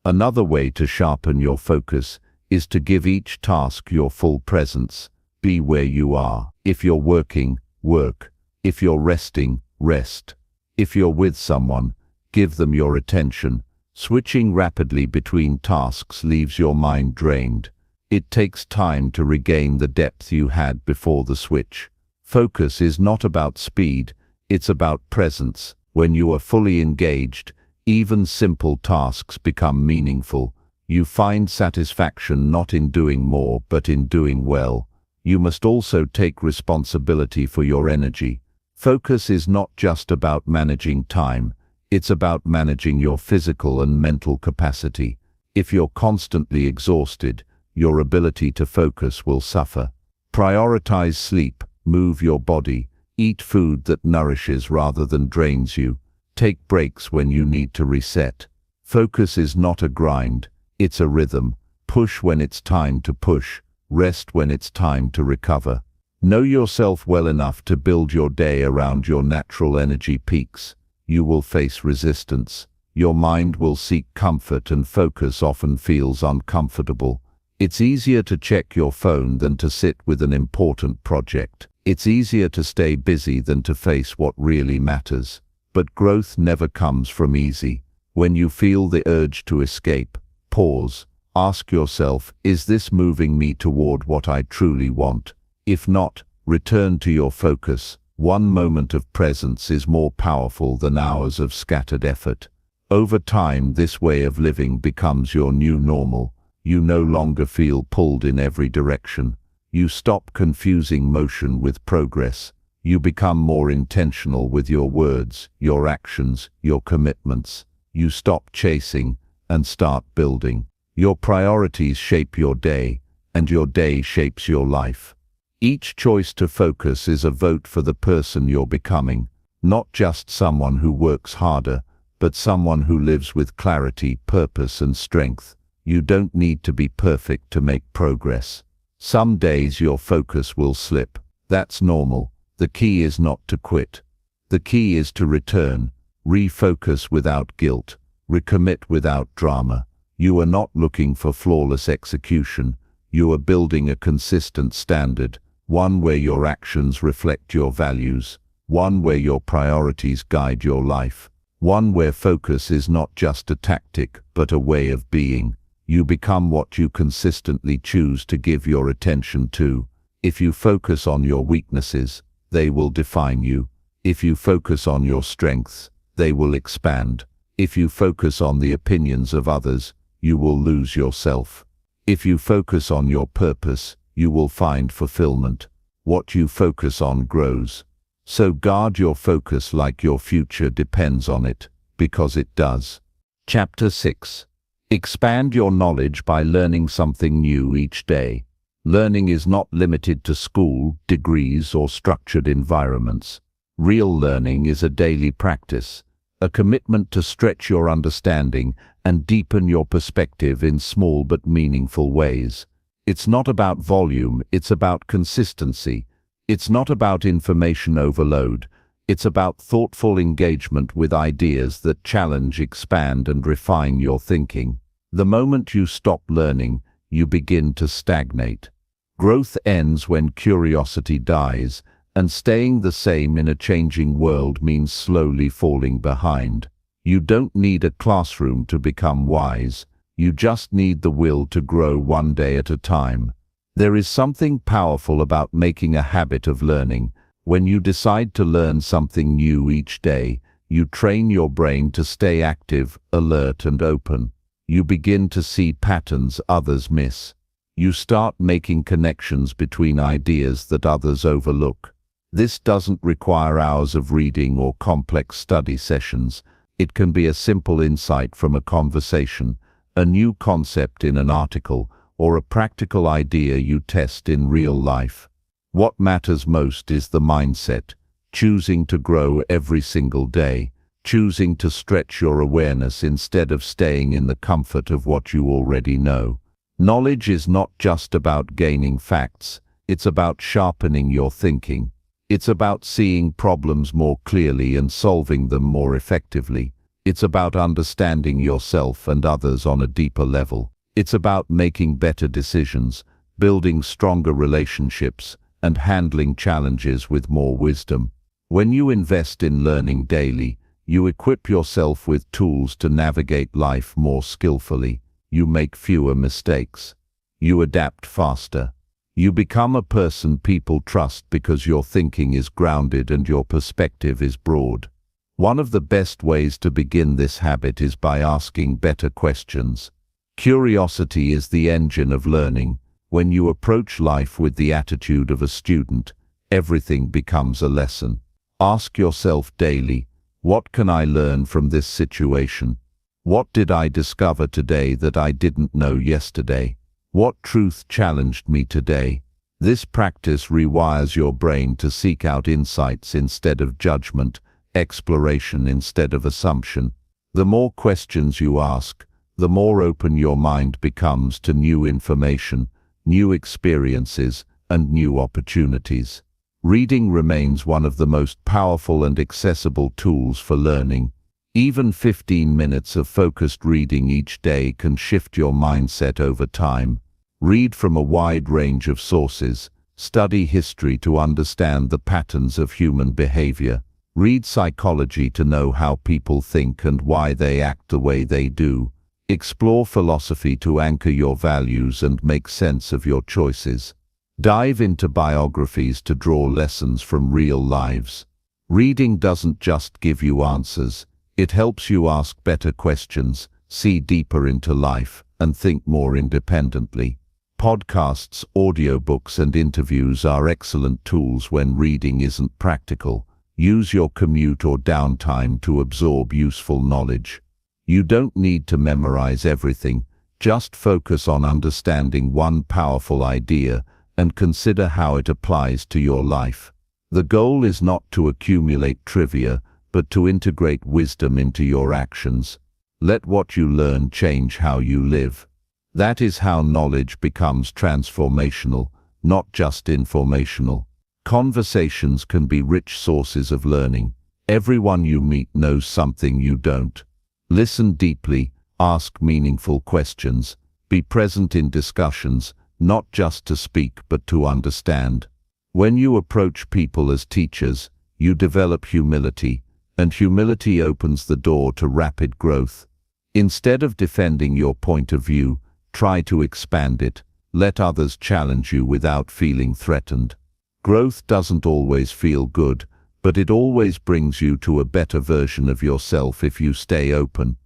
Another way to sharpen your focus is to give each task your full presence. Be where you are. If you're working, work. If you're resting, rest. If you're with someone, give them your attention. Switching rapidly between tasks leaves your mind drained. It takes time to regain the depth you had before the switch. Focus is not about speed, it's about presence. When you are fully engaged, even simple tasks become meaningful. You find satisfaction not in doing more, but in doing well. You must also take responsibility for your energy. Focus is not just about managing time, it's about managing your physical and mental capacity. If you're constantly exhausted, your ability to focus will suffer. Prioritize sleep, move your body, eat food that nourishes rather than drains you. Take breaks when you need to reset. Focus is not a grind, it's a rhythm. Push when it's time to push, rest when it's time to recover. Know yourself well enough to build your day around your natural energy peaks. You will face resistance. Your mind will seek comfort, and focus often feels uncomfortable. It's easier to check your phone than to sit with an important project. It's easier to stay busy than to face what really matters. But growth never comes from easy. When you feel the urge to escape, pause. Ask yourself, is this moving me toward what I truly want? If not, return to your focus. One moment of presence is more powerful than hours of scattered effort. Over time, this way of living becomes your new normal. You no longer feel pulled in every direction. You stop confusing motion with progress. You become more intentional with your words, your actions, your commitments. You stop chasing and start building. Your priorities shape your day, and your day shapes your life. Each choice to focus is a vote for the person you're becoming, not just someone who works harder, but someone who lives with clarity, purpose, and strength. You don't need to be perfect to make progress. Some days your focus will slip. That's normal. The key is not to quit. The key is to return, refocus without guilt, recommit without drama. You are not looking for flawless execution. You are building a consistent standard. One where your actions reflect your values, one where your priorities guide your life, one where focus is not just a tactic, but a way of being. You become what you consistently choose to give your attention to. If you focus on your weaknesses, they will define you. If you focus on your strengths, they will expand. If you focus on the opinions of others, you will lose yourself. If you focus on your purpose, you will find fulfillment. What you focus on grows. So guard your focus like your future depends on it, because it does. Chapter 6. Expand your knowledge by learning something new each day. Learning is not limited to school, degrees, or structured environments. Real learning is a daily practice, a commitment to stretch your understanding and deepen your perspective in small but meaningful ways. It's not about volume, it's about consistency. It's not about information overload. It's about thoughtful engagement with ideas that challenge, expand, and refine your thinking. The moment you stop learning, you begin to stagnate. Growth ends when curiosity dies, and staying the same in a changing world means slowly falling behind. You don't need a classroom to become wise. You just need the will to grow one day at a time. There is something powerful about making a habit of learning. When you decide to learn something new each day, you train your brain to stay active, alert, and open. You begin to see patterns others miss. You start making connections between ideas that others overlook. This doesn't require hours of reading or complex study sessions. It can be a simple insight from a conversation, a new concept in an article, or a practical idea you test in real life. What matters most is the mindset, choosing to grow every single day, choosing to stretch your awareness instead of staying in the comfort of what you already know. Knowledge is not just about gaining facts, it's about sharpening your thinking. It's about seeing problems more clearly and solving them more effectively. It's about understanding yourself and others on a deeper level. It's about making better decisions, building stronger relationships, and handling challenges with more wisdom. When you invest in learning daily, you equip yourself with tools to navigate life more skillfully. You make fewer mistakes. You adapt faster. You become a person people trust because your thinking is grounded and your perspective is broad. One of the best ways to begin this habit is by asking better questions. Curiosity is the engine of learning. When you approach life with the attitude of a student, everything becomes a lesson. Ask yourself daily, what can I learn from this situation? What did I discover today that I didn't know yesterday? What truth challenged me today? This practice rewires your brain to seek out insights instead of judgment, exploration instead of assumption. The more questions you ask, the more open your mind becomes to new information, new experiences, and new opportunities. Reading remains one of the most powerful and accessible tools for learning. Even 15 minutes of focused reading each day can shift your mindset over time. Read from a wide range of sources. Study history to understand the patterns of human behavior. Read psychology to know how people think and why they act the way they do. Explore philosophy to anchor your values and make sense of your choices. Dive into biographies to draw lessons from real lives. Reading doesn't just give you answers. It helps you ask better questions, see deeper into life, and think more independently. Podcasts, audiobooks, and interviews are excellent tools when reading isn't practical. Use your commute or downtime to absorb useful knowledge. You don't need to memorize everything. Just focus on understanding one powerful idea and consider how it applies to your life. The goal is not to accumulate trivia, but to integrate wisdom into your actions. Let what you learn change how you live. That is how knowledge becomes transformational, not just informational. Conversations can be rich sources of learning. Everyone you meet knows something you don't. Listen deeply, ask meaningful questions, be present in discussions, not just to speak but to understand. When you approach people as teachers, you develop humility, and humility opens the door to rapid growth. Instead of defending your point of view, try to expand it. Let others challenge you without feeling threatened. Growth doesn't always feel good, but it always brings you to a better version of yourself if you stay open.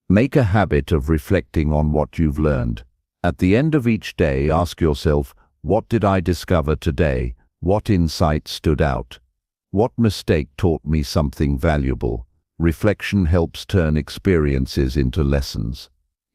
Make a habit of reflecting on what you've learned. At the end of each day, ask yourself, what did I discover today? What insight stood out? What mistake taught me something valuable? Reflection helps turn experiences into lessons.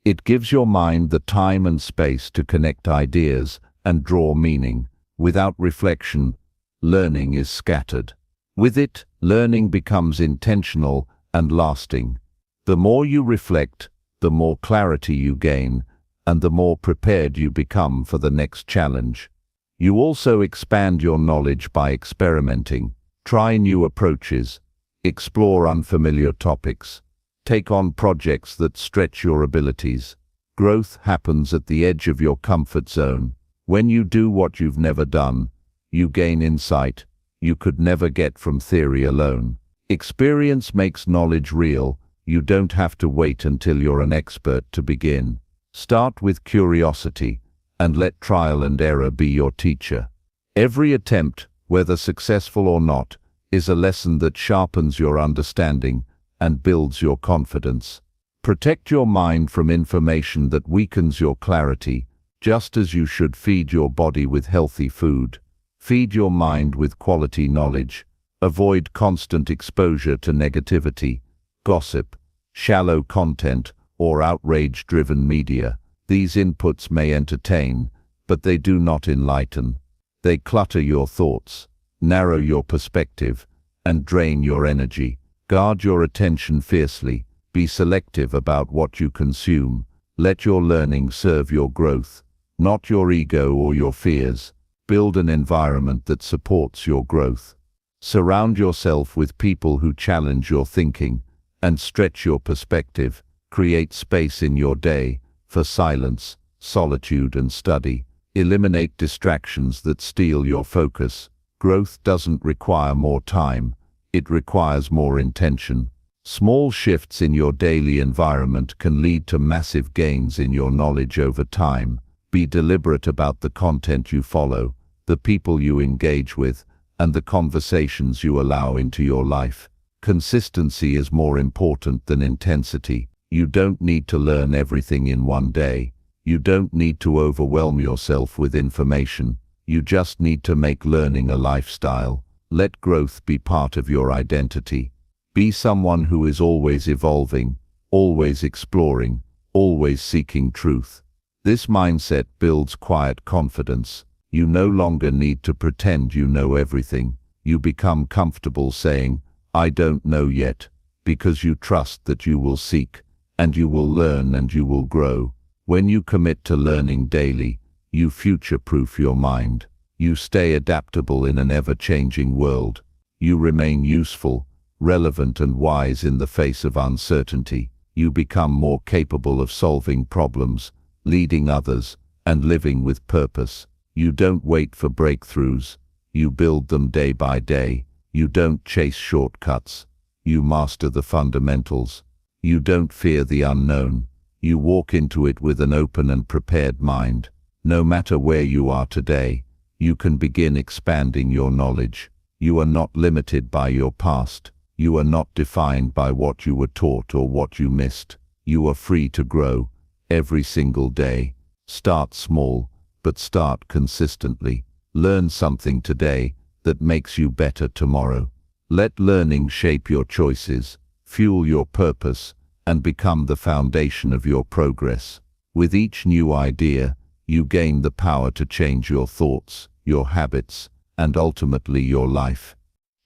It gives your mind the time and space to connect ideas and draw meaning. Without reflection, learning is scattered. With it, learning becomes intentional and lasting. The more you reflect, the more clarity you gain, and the more prepared you become for the next challenge. You also expand your knowledge by experimenting. Try new approaches, Explore unfamiliar topics. Take on projects that stretch your abilities. Growth happens at the edge of your comfort zone. When you do what you've never done, you gain insight you could never get from theory alone. Experience makes knowledge real. You don't have to wait until you're an expert to begin. Start with curiosity and let trial and error be your teacher. Every attempt, whether successful or not, is a lesson that sharpens your understanding and builds your confidence. Protect your mind from information that weakens your clarity, just as you should feed your body with healthy food. Feed your mind with quality knowledge. Avoid constant exposure to negativity, gossip, shallow content, or outrage-driven media. These inputs may entertain, but they do not enlighten. They clutter your thoughts, narrow your perspective, and drain your energy. Guard your attention fiercely. Be selective about what you consume. Let your learning serve your growth, not your ego or your fears. Build an environment that supports your growth. Surround yourself with people who challenge your thinking and stretch your perspective. Create space in your day for silence, solitude, and study. Eliminate distractions that steal your focus. Growth doesn't require more time. It requires more intention. Small shifts in your daily environment can lead to massive gains in your knowledge over time. Be deliberate about the content you follow, the people you engage with, and the conversations you allow into your life. Consistency is more important than intensity. You don't need to learn everything in one day. You don't need to overwhelm yourself with information. You just need to make learning a lifestyle. Let growth be part of your identity. Be someone who is always evolving, always exploring, always seeking truth. This mindset builds quiet confidence. You no longer need to pretend you know everything. You become comfortable saying, "I don't know yet," because you trust that you will seek, and you will learn, and you will grow. When you commit to learning daily, you future-proof your mind. You stay adaptable in an ever-changing world. You remain useful, relevant, and wise in the face of uncertainty. You become more capable of solving problems, leading others, and living with purpose. You don't wait for breakthroughs. You build them day by day. You don't chase shortcuts. You master the fundamentals. You don't fear the unknown. You walk into it with an open and prepared mind. No matter where you are today, you can begin expanding your knowledge. You are not limited by your past. You are not defined by what you were taught or what you missed. You are free to grow every single day. Start small, but start consistently. Learn something today that makes you better tomorrow. Let learning shape your choices, fuel your purpose, and become the foundation of your progress. With each new idea, you gain the power to change your thoughts, your habits, and ultimately your life.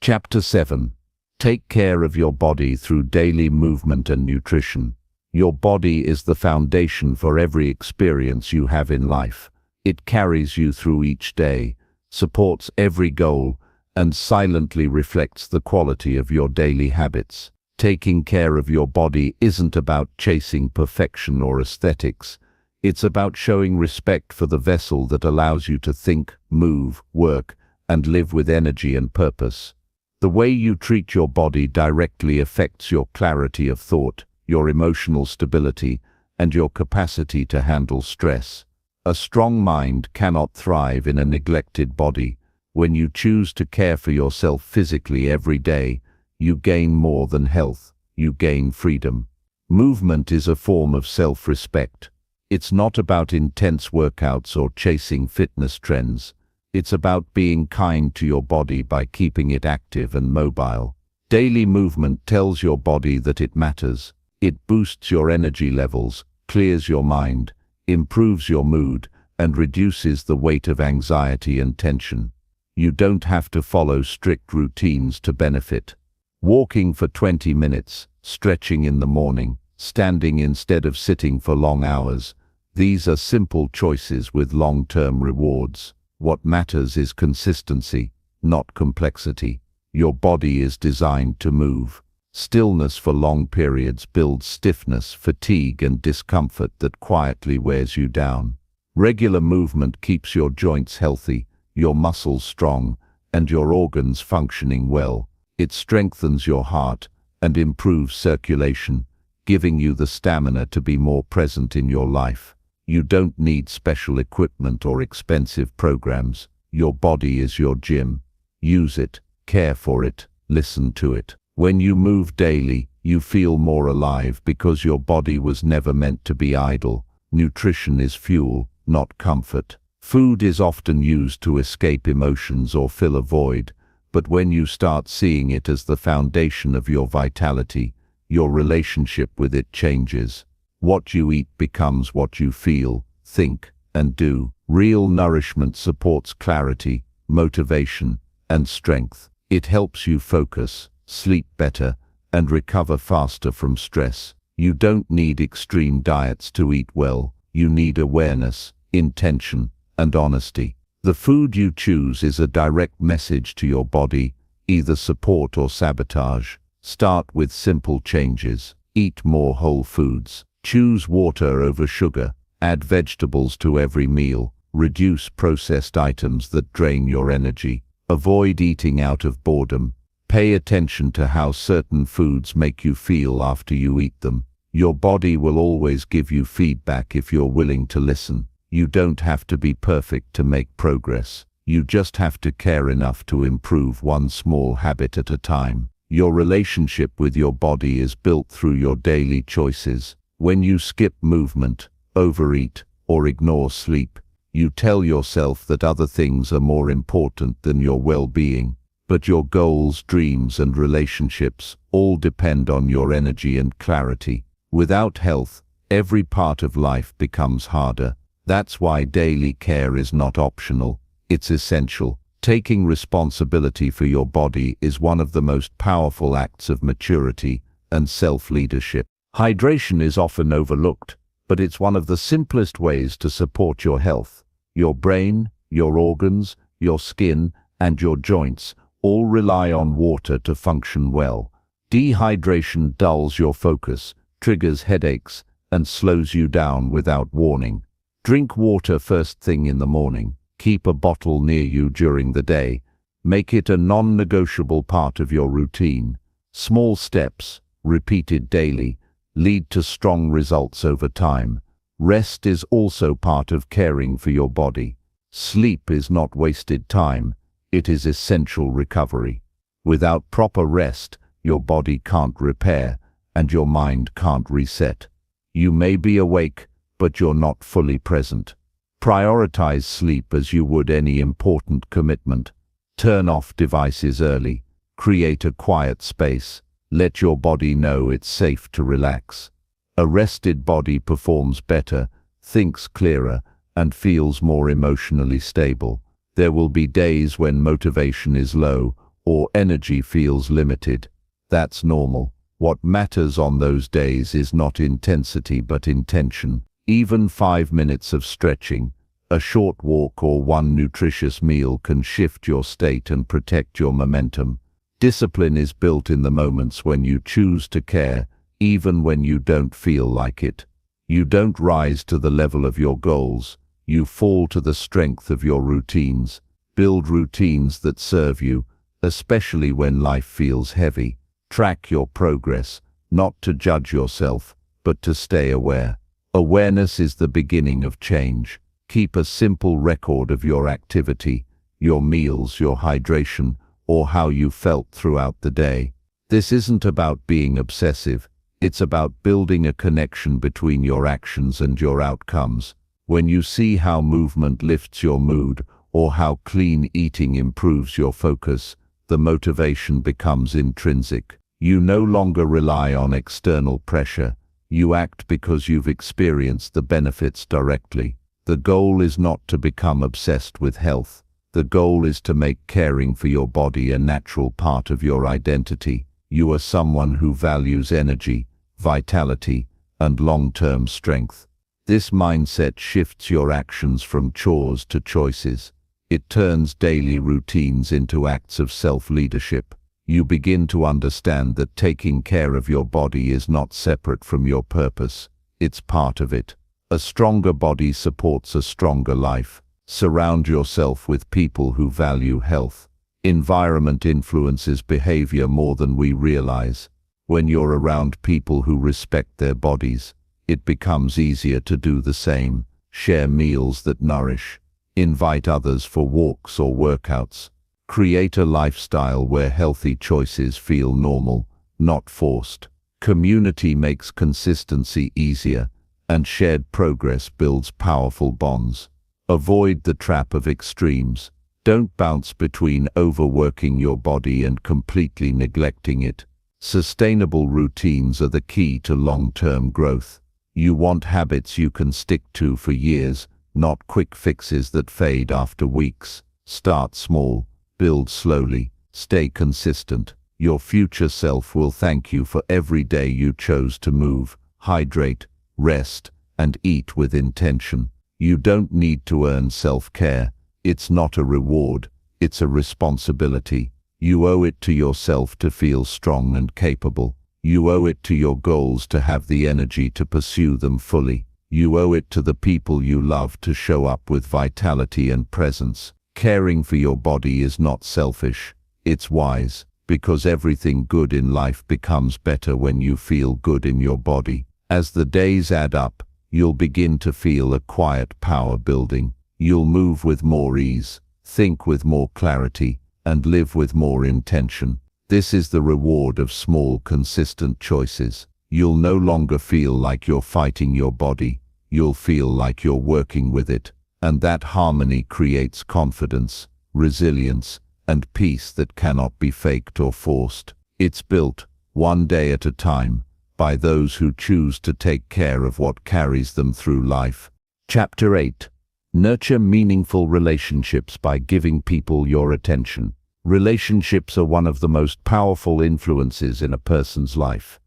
Chapter 7. Take care of your body through daily movement and nutrition. Your body is the foundation for every experience you have in life. It carries you through each day, supports every goal, and silently reflects the quality of your daily habits. Taking care of your body isn't about chasing perfection or aesthetics. It's about showing respect for the vessel that allows you to think, move, work, and live with energy and purpose. The way you treat your body directly affects your clarity of thought, your emotional stability, and your capacity to handle stress. A strong mind cannot thrive in a neglected body. When you choose to care for yourself physically every day, you gain more than health, you gain freedom. Movement is a form of self-respect. It's not about intense workouts or chasing fitness trends. It's about being kind to your body by keeping it active and mobile. Daily movement tells your body that it matters. It boosts your energy levels, clears your mind, improves your mood, and reduces the weight of anxiety and tension. You don't have to follow strict routines to benefit. Walking for 20 minutes, stretching in the morning, standing instead of sitting for long hours. These are simple choices with long-term rewards. What matters is consistency, not complexity. Your body is designed to move. Stillness for long periods builds stiffness, fatigue, and discomfort that quietly wears you down. Regular movement keeps your joints healthy, your muscles strong, and your organs functioning well. It strengthens your heart and improves circulation, giving you the stamina to be more present in your life. You don't need special equipment or expensive programs. Your body is your gym. Use it, care for it, listen to it. When you move daily, you feel more alive because your body was never meant to be idle. Nutrition is fuel, not comfort. Food is often used to escape emotions or fill a void, but when you start seeing it as the foundation of your vitality, your relationship with it changes. What you eat becomes what you feel, think, and do. Real nourishment supports clarity, motivation, and strength. It helps you focus, sleep better, and recover faster from stress. You don't need extreme diets to eat well. You need awareness, intention, and honesty. The food you choose is a direct message to your body, either support or sabotage. Start with simple changes. Eat more whole foods. Choose water over sugar. Add vegetables to every meal. Reduce processed items that drain your energy. Avoid eating out of boredom. Pay attention to how certain foods make you feel after you eat them. Your body will always give you feedback if you're willing to listen. You don't have to be perfect to make progress. You just have to care enough to improve one small habit at a time. Your relationship with your body is built through your daily choices. When you skip movement, overeat, or ignore sleep, you tell yourself that other things are more important than your well-being. But your goals, dreams, and relationships all depend on your energy and clarity. Without health, every part of life becomes harder. That's why daily care is not optional, it's essential. Taking responsibility for your body is one of the most powerful acts of maturity and self-leadership. Hydration is often overlooked, but it's one of the simplest ways to support your health. Your brain, your organs, your skin, and your joints all rely on water to function well. Dehydration dulls your focus, triggers headaches, and slows you down without warning. Drink water first thing in the morning. Keep a bottle near you during the day. Make it a non-negotiable part of your routine. Small steps, repeated daily, lead to strong results over time. Rest is also part of caring for your body. Sleep is not wasted time. It is essential recovery. Without proper rest, your body can't repair, and your mind can't reset. You may be awake, but you're not fully present. Prioritize sleep as you would any important commitment. Turn off devices early. Create a quiet space. Let your body know it's safe to relax. A rested body performs better, thinks clearer, and feels more emotionally stable. There will be days when motivation is low or energy feels limited. That's normal. What matters on those days is not intensity but intention. Even 5 minutes of stretching, a short walk, or one nutritious meal can shift your state and protect your momentum. Discipline is built in the moments when you choose to care, even when you don't feel like it. You don't rise to the level of your goals. You fall to the strength of your routines. Build routines that serve you, especially when life feels heavy. Track your progress, not to judge yourself, but to stay aware. Awareness is the beginning of change. Keep a simple record of your activity, your meals, your hydration, or how you felt throughout the day. This isn't about being obsessive. It's about building a connection between your actions and your outcomes. When you see how movement lifts your mood, or how clean eating improves your focus, the motivation becomes intrinsic. You no longer rely on external pressure. You act because you've experienced the benefits directly. The goal is not to become obsessed with health. The goal is to make caring for your body a natural part of your identity. You are someone who values energy, vitality, and long-term strength. This mindset shifts your actions from chores to choices. It turns daily routines into acts of self-leadership. You begin to understand that taking care of your body is not separate from your purpose. It's part of it. A stronger body supports a stronger life. Surround yourself with people who value health. Environment influences behavior more than we realize. When you're around people who respect their bodies, it becomes easier to do the same. Share meals that nourish. Invite others for walks or workouts. Create a lifestyle where healthy choices feel normal, not forced. Community makes consistency easier, and shared progress builds powerful bonds. Avoid the trap of extremes. Don't bounce between overworking your body and completely neglecting it. Sustainable routines are the key to long-term growth. You want habits you can stick to for years, not quick fixes that fade after weeks. Start small. Build slowly, stay consistent. Your future self will thank you for every day you chose to move, hydrate, rest, and eat with intention. You don't need to earn self-care. It's not a reward, it's a responsibility. You owe it to yourself to feel strong and capable. You owe it to your goals to have the energy to pursue them fully. You owe it to the people you love to show up with vitality and presence. Caring for your body is not selfish, it's wise, because everything good in life becomes better when you feel good in your body. As the days add up, you'll begin to feel a quiet power building. You'll move with more ease, think with more clarity, and live with more intention. This is the reward of small, consistent choices. You'll no longer feel like you're fighting your body, you'll feel like you're working with it. And that harmony creates confidence, resilience, and peace that cannot be faked or forced. It's built, one day at a time, by those who choose to take care of what carries them through life. Chapter 8. Nurture meaningful relationships by giving people your attention. Relationships are one of the most powerful influences in a person's life.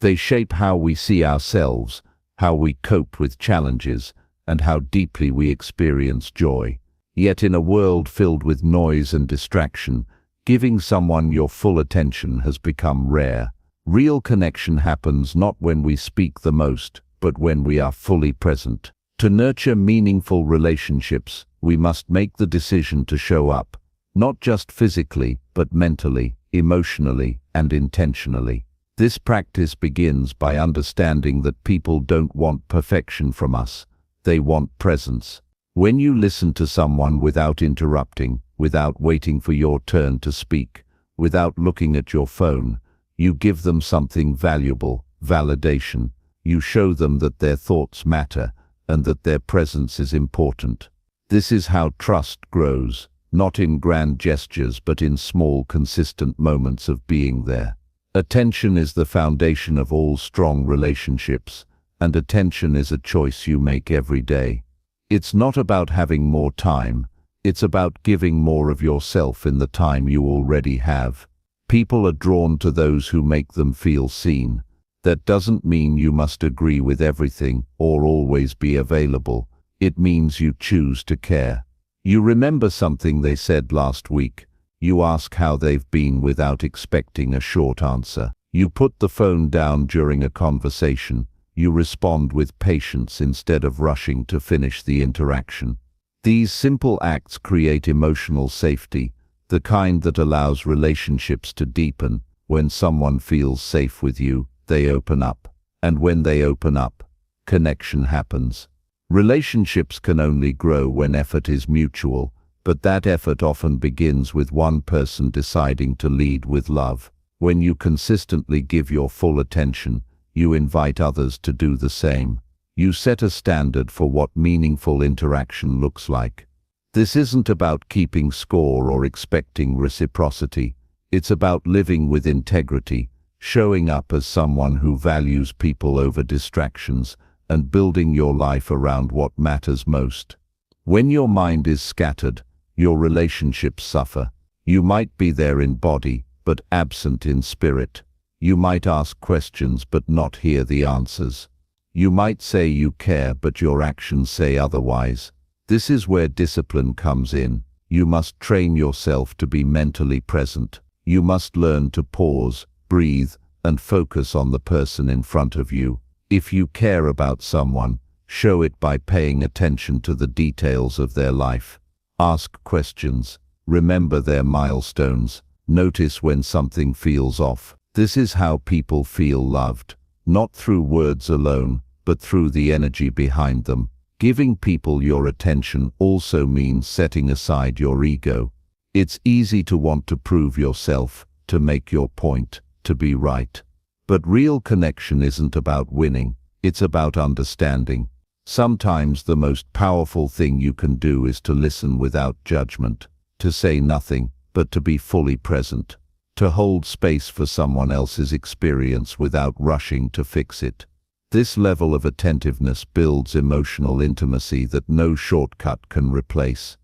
They shape how we see ourselves, how we cope with challenges, and how deeply we experience joy. Yet in a world filled with noise and distraction, giving someone your full attention has become rare. Real connection happens not when we speak the most, but when we are fully present. To nurture meaningful relationships, we must make the decision to show up, not just physically, but mentally, emotionally, and intentionally. This practice begins by understanding that people don't want perfection from us. They want presence. When you listen to someone without interrupting, without waiting for your turn to speak, without looking at your phone, you give them something valuable, validation. You show them that their thoughts matter and that their presence is important. This is how trust grows, not in grand gestures but in small, consistent moments of being there. Attention is the foundation of all strong relationships. And attention is a choice you make every day. It's not about having more time, it's about giving more of yourself in the time you already have. People are drawn to those who make them feel seen. That doesn't mean you must agree with everything or always be available. It means you choose to care. You remember something they said last week. You ask how they've been without expecting a short answer. You put the phone down during a conversation. You respond with patience instead of rushing to finish the interaction. These simple acts create emotional safety, the kind that allows relationships to deepen. When someone feels safe with you, they open up. And when they open up, connection happens. Relationships can only grow when effort is mutual, but that effort often begins with one person deciding to lead with love. When you consistently give your full attention, you invite others to do the same. You set a standard for what meaningful interaction looks like. This isn't about keeping score or expecting reciprocity. It's about living with integrity, showing up as someone who values people over distractions, and building your life around what matters most. When your mind is scattered, your relationships suffer. You might be there in body, but absent in spirit. You might ask questions but not hear the answers. You might say you care but your actions say otherwise. This is where discipline comes in. You must train yourself to be mentally present. You must learn to pause, breathe, and focus on the person in front of you. If you care about someone, show it by paying attention to the details of their life. Ask questions. Remember their milestones. Notice when something feels off. This is how people feel loved, not through words alone, but through the energy behind them. Giving people your attention also means setting aside your ego. It's easy to want to prove yourself, to make your point, to be right. But real connection isn't about winning, it's about understanding. Sometimes the most powerful thing you can do is to listen without judgment, to say nothing, but to be fully present, to hold space for someone else's experience without rushing to fix it. This level of attentiveness builds emotional intimacy that no shortcut can replace.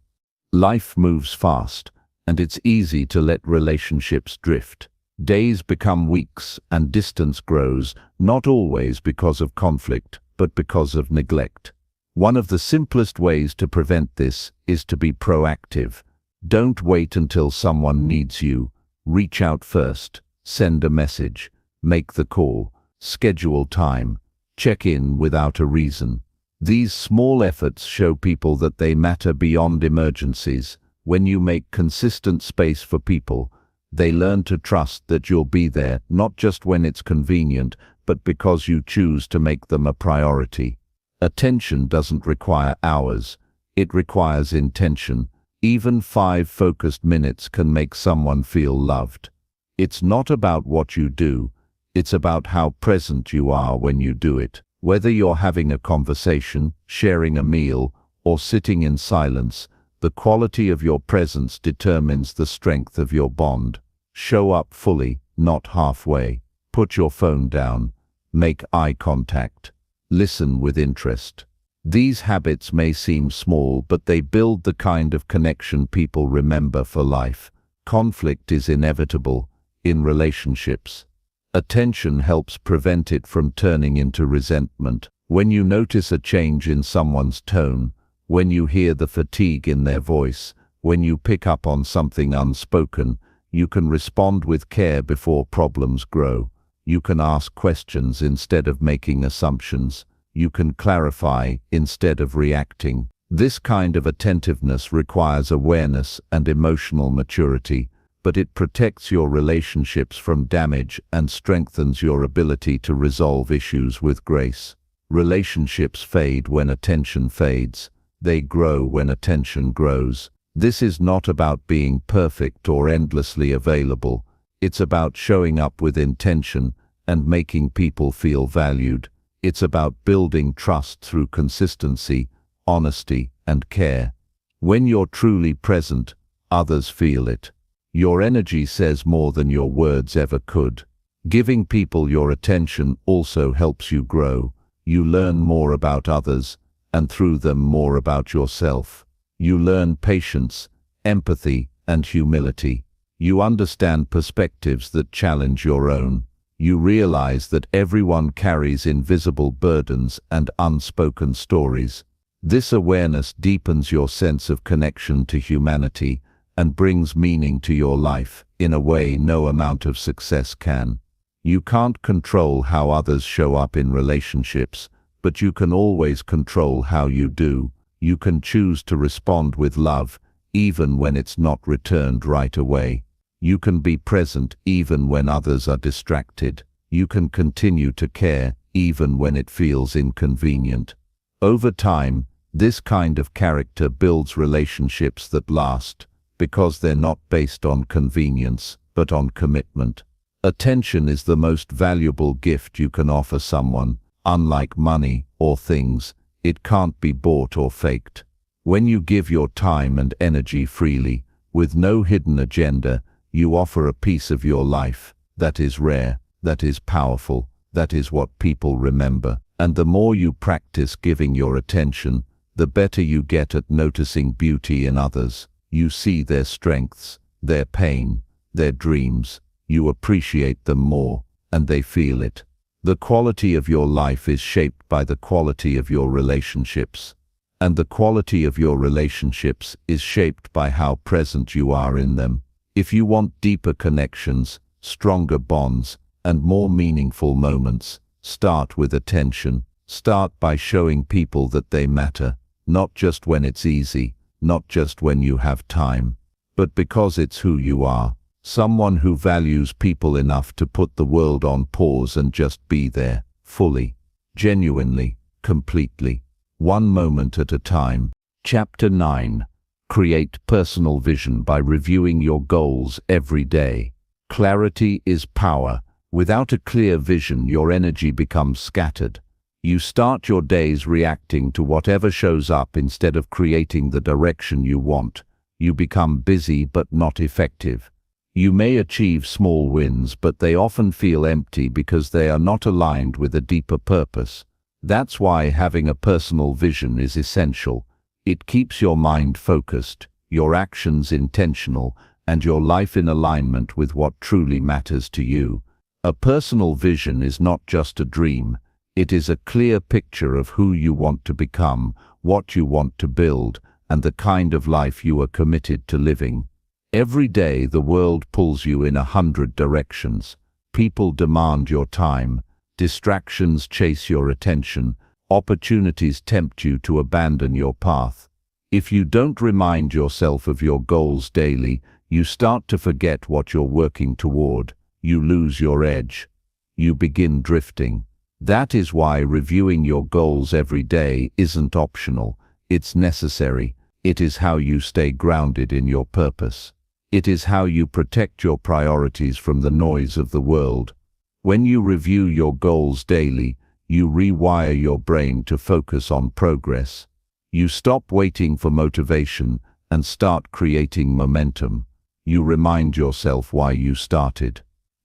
Life moves fast, and it's easy to let relationships drift. Days become weeks, and distance grows, not always because of conflict, but because of neglect. One of the simplest ways to prevent this is to be proactive. Don't wait until someone needs you. Reach out first. Send a message. Make the call. Schedule time. Check in without a reason. These small efforts show people that they matter beyond emergencies. When you make consistent space for people, they learn to trust that you'll be there, not just when it's convenient, but because you choose to make them a priority. Attention doesn't require hours. It requires intention. Even 5 focused minutes can make someone feel loved. It's not about what you do. It's about how present you are when you do it. Whether you're having a conversation, sharing a meal, or sitting in silence, the quality of your presence determines the strength of your bond. Show up fully, not halfway. Put your phone down. Make eye contact. Listen with interest. These habits may seem small, but they build the kind of connection people remember for life. Conflict is inevitable in relationships. Attention helps prevent it from turning into resentment. When you notice a change in someone's tone, when you hear the fatigue in their voice, when you pick up on something unspoken, you can respond with care before problems grow. You can ask questions instead of making assumptions. You can clarify instead of reacting. This kind of attentiveness requires awareness and emotional maturity, but it protects your relationships from damage and strengthens your ability to resolve issues with grace. Relationships fade when attention fades. They grow when attention grows. This is not about being perfect or endlessly available. It's about showing up with intention and making people feel valued. It's about building trust through consistency, honesty, and care. When you're truly present, others feel it. Your energy says more than your words ever could. Giving people your attention also helps you grow. You learn more about others, and through them more about yourself. You learn patience, empathy, and humility. You understand perspectives that challenge your own. You realize that everyone carries invisible burdens and unspoken stories. This awareness deepens your sense of connection to humanity and brings meaning to your life in a way no amount of success can. You can't control how others show up in relationships, but you can always control how you do. You can choose to respond with love, even when it's not returned right away. You can be present even when others are distracted. You can continue to care even when it feels inconvenient. Over time, this kind of character builds relationships that last, because they're not based on convenience, but on commitment. Attention is the most valuable gift you can offer someone. Unlike money or things, it can't be bought or faked. When you give your time and energy freely, with no hidden agenda, you offer a piece of your life that is rare, that is powerful, that is what people remember. And the more you practice giving your attention, the better you get at noticing beauty in others. You see their strengths, their pain, their dreams. You appreciate them more, and they feel it. The quality of your life is shaped by the quality of your relationships. And the quality of your relationships is shaped by how present you are in them. If you want deeper connections, stronger bonds, and more meaningful moments, start with attention. Start by showing people that they matter, not just when it's easy, not just when you have time, but because it's who you are. Someone who values people enough to put the world on pause and just be there, fully, genuinely, completely, one moment at a time. Chapter 9. Create personal vision by reviewing your goals every day. Clarity is power. Without a clear vision, your energy becomes scattered. You start your days reacting to whatever shows up instead of creating the direction you want. You become busy but not effective. You may achieve small wins, but they often feel empty because they are not aligned with a deeper purpose. That's why having a personal vision is essential. It keeps your mind focused, your actions intentional, and your life in alignment with what truly matters to you. A personal vision is not just a dream. It is a clear picture of who you want to become, what you want to build, and the kind of life you are committed to living. Every day the world pulls you in 100 directions. People demand your time, distractions chase your attention, opportunities tempt you to abandon your path. If you don't remind yourself of your goals daily, you start to forget what you're working toward. You lose your edge. You begin drifting. That is why reviewing your goals every day isn't optional. It's necessary. It is how you stay grounded in your purpose. It is how you protect your priorities from the noise of the world. When you review your goals daily, you rewire your brain to focus on progress. You stop waiting for motivation and start creating momentum. You remind yourself why you started.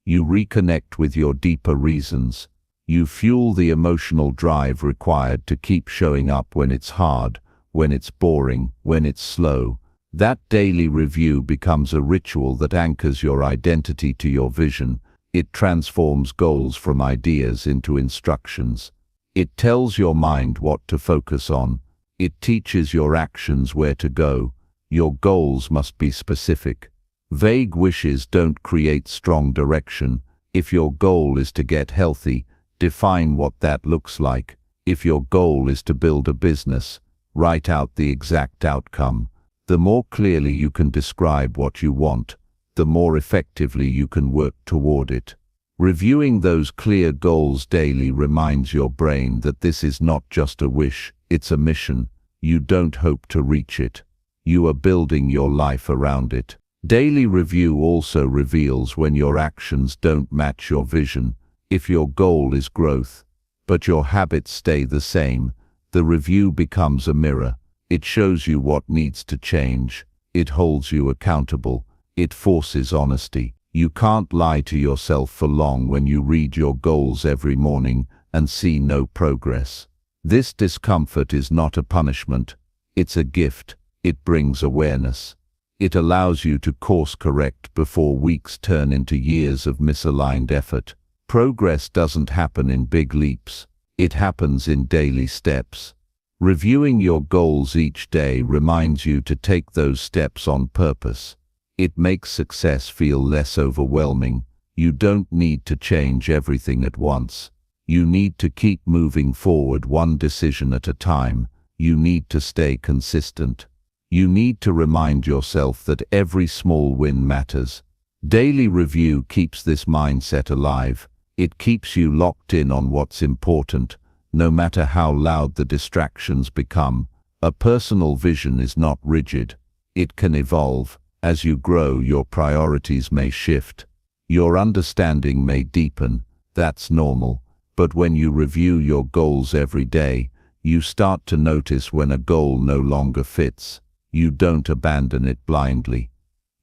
You reconnect with your deeper reasons. You fuel the emotional drive required to keep showing up when it's hard, when it's boring, when it's slow. That daily review becomes a ritual that anchors your identity to your vision. It transforms goals from ideas into instructions. It tells your mind what to focus on. It teaches your actions where to go. Your goals must be specific. Vague wishes don't create strong direction. If your goal is to get healthy, define what that looks like. If your goal is to build a business, write out the exact outcome. The more clearly you can describe what you want, the more effectively you can work toward it. Reviewing those clear goals daily reminds your brain that this is not just a wish, it's a mission. You don't hope to reach it. You are building your life around it. Daily review also reveals when your actions don't match your vision. If your goal is growth, but your habits stay the same, the review becomes a mirror. It shows you what needs to change. It holds you accountable. It forces honesty. You can't lie to yourself for long when you read your goals every morning and see no progress. This discomfort is not a punishment. It's a gift. It brings awareness. It allows you to course correct before weeks turn into years of misaligned effort. Progress doesn't happen in big leaps. It happens in daily steps. Reviewing your goals each day reminds you to take those steps on purpose. It makes success feel less overwhelming. You don't need to change everything at once. You need to keep moving forward one decision at a time. You need to stay consistent. You need to remind yourself that every small win matters. Daily review keeps this mindset alive. It keeps you locked in on what's important, no matter how loud the distractions become. A personal vision is not rigid. It can evolve. As you grow, your priorities may shift. Your understanding may deepen. That's normal. But when you review your goals every day, you start to notice when a goal no longer fits. You don't abandon it blindly.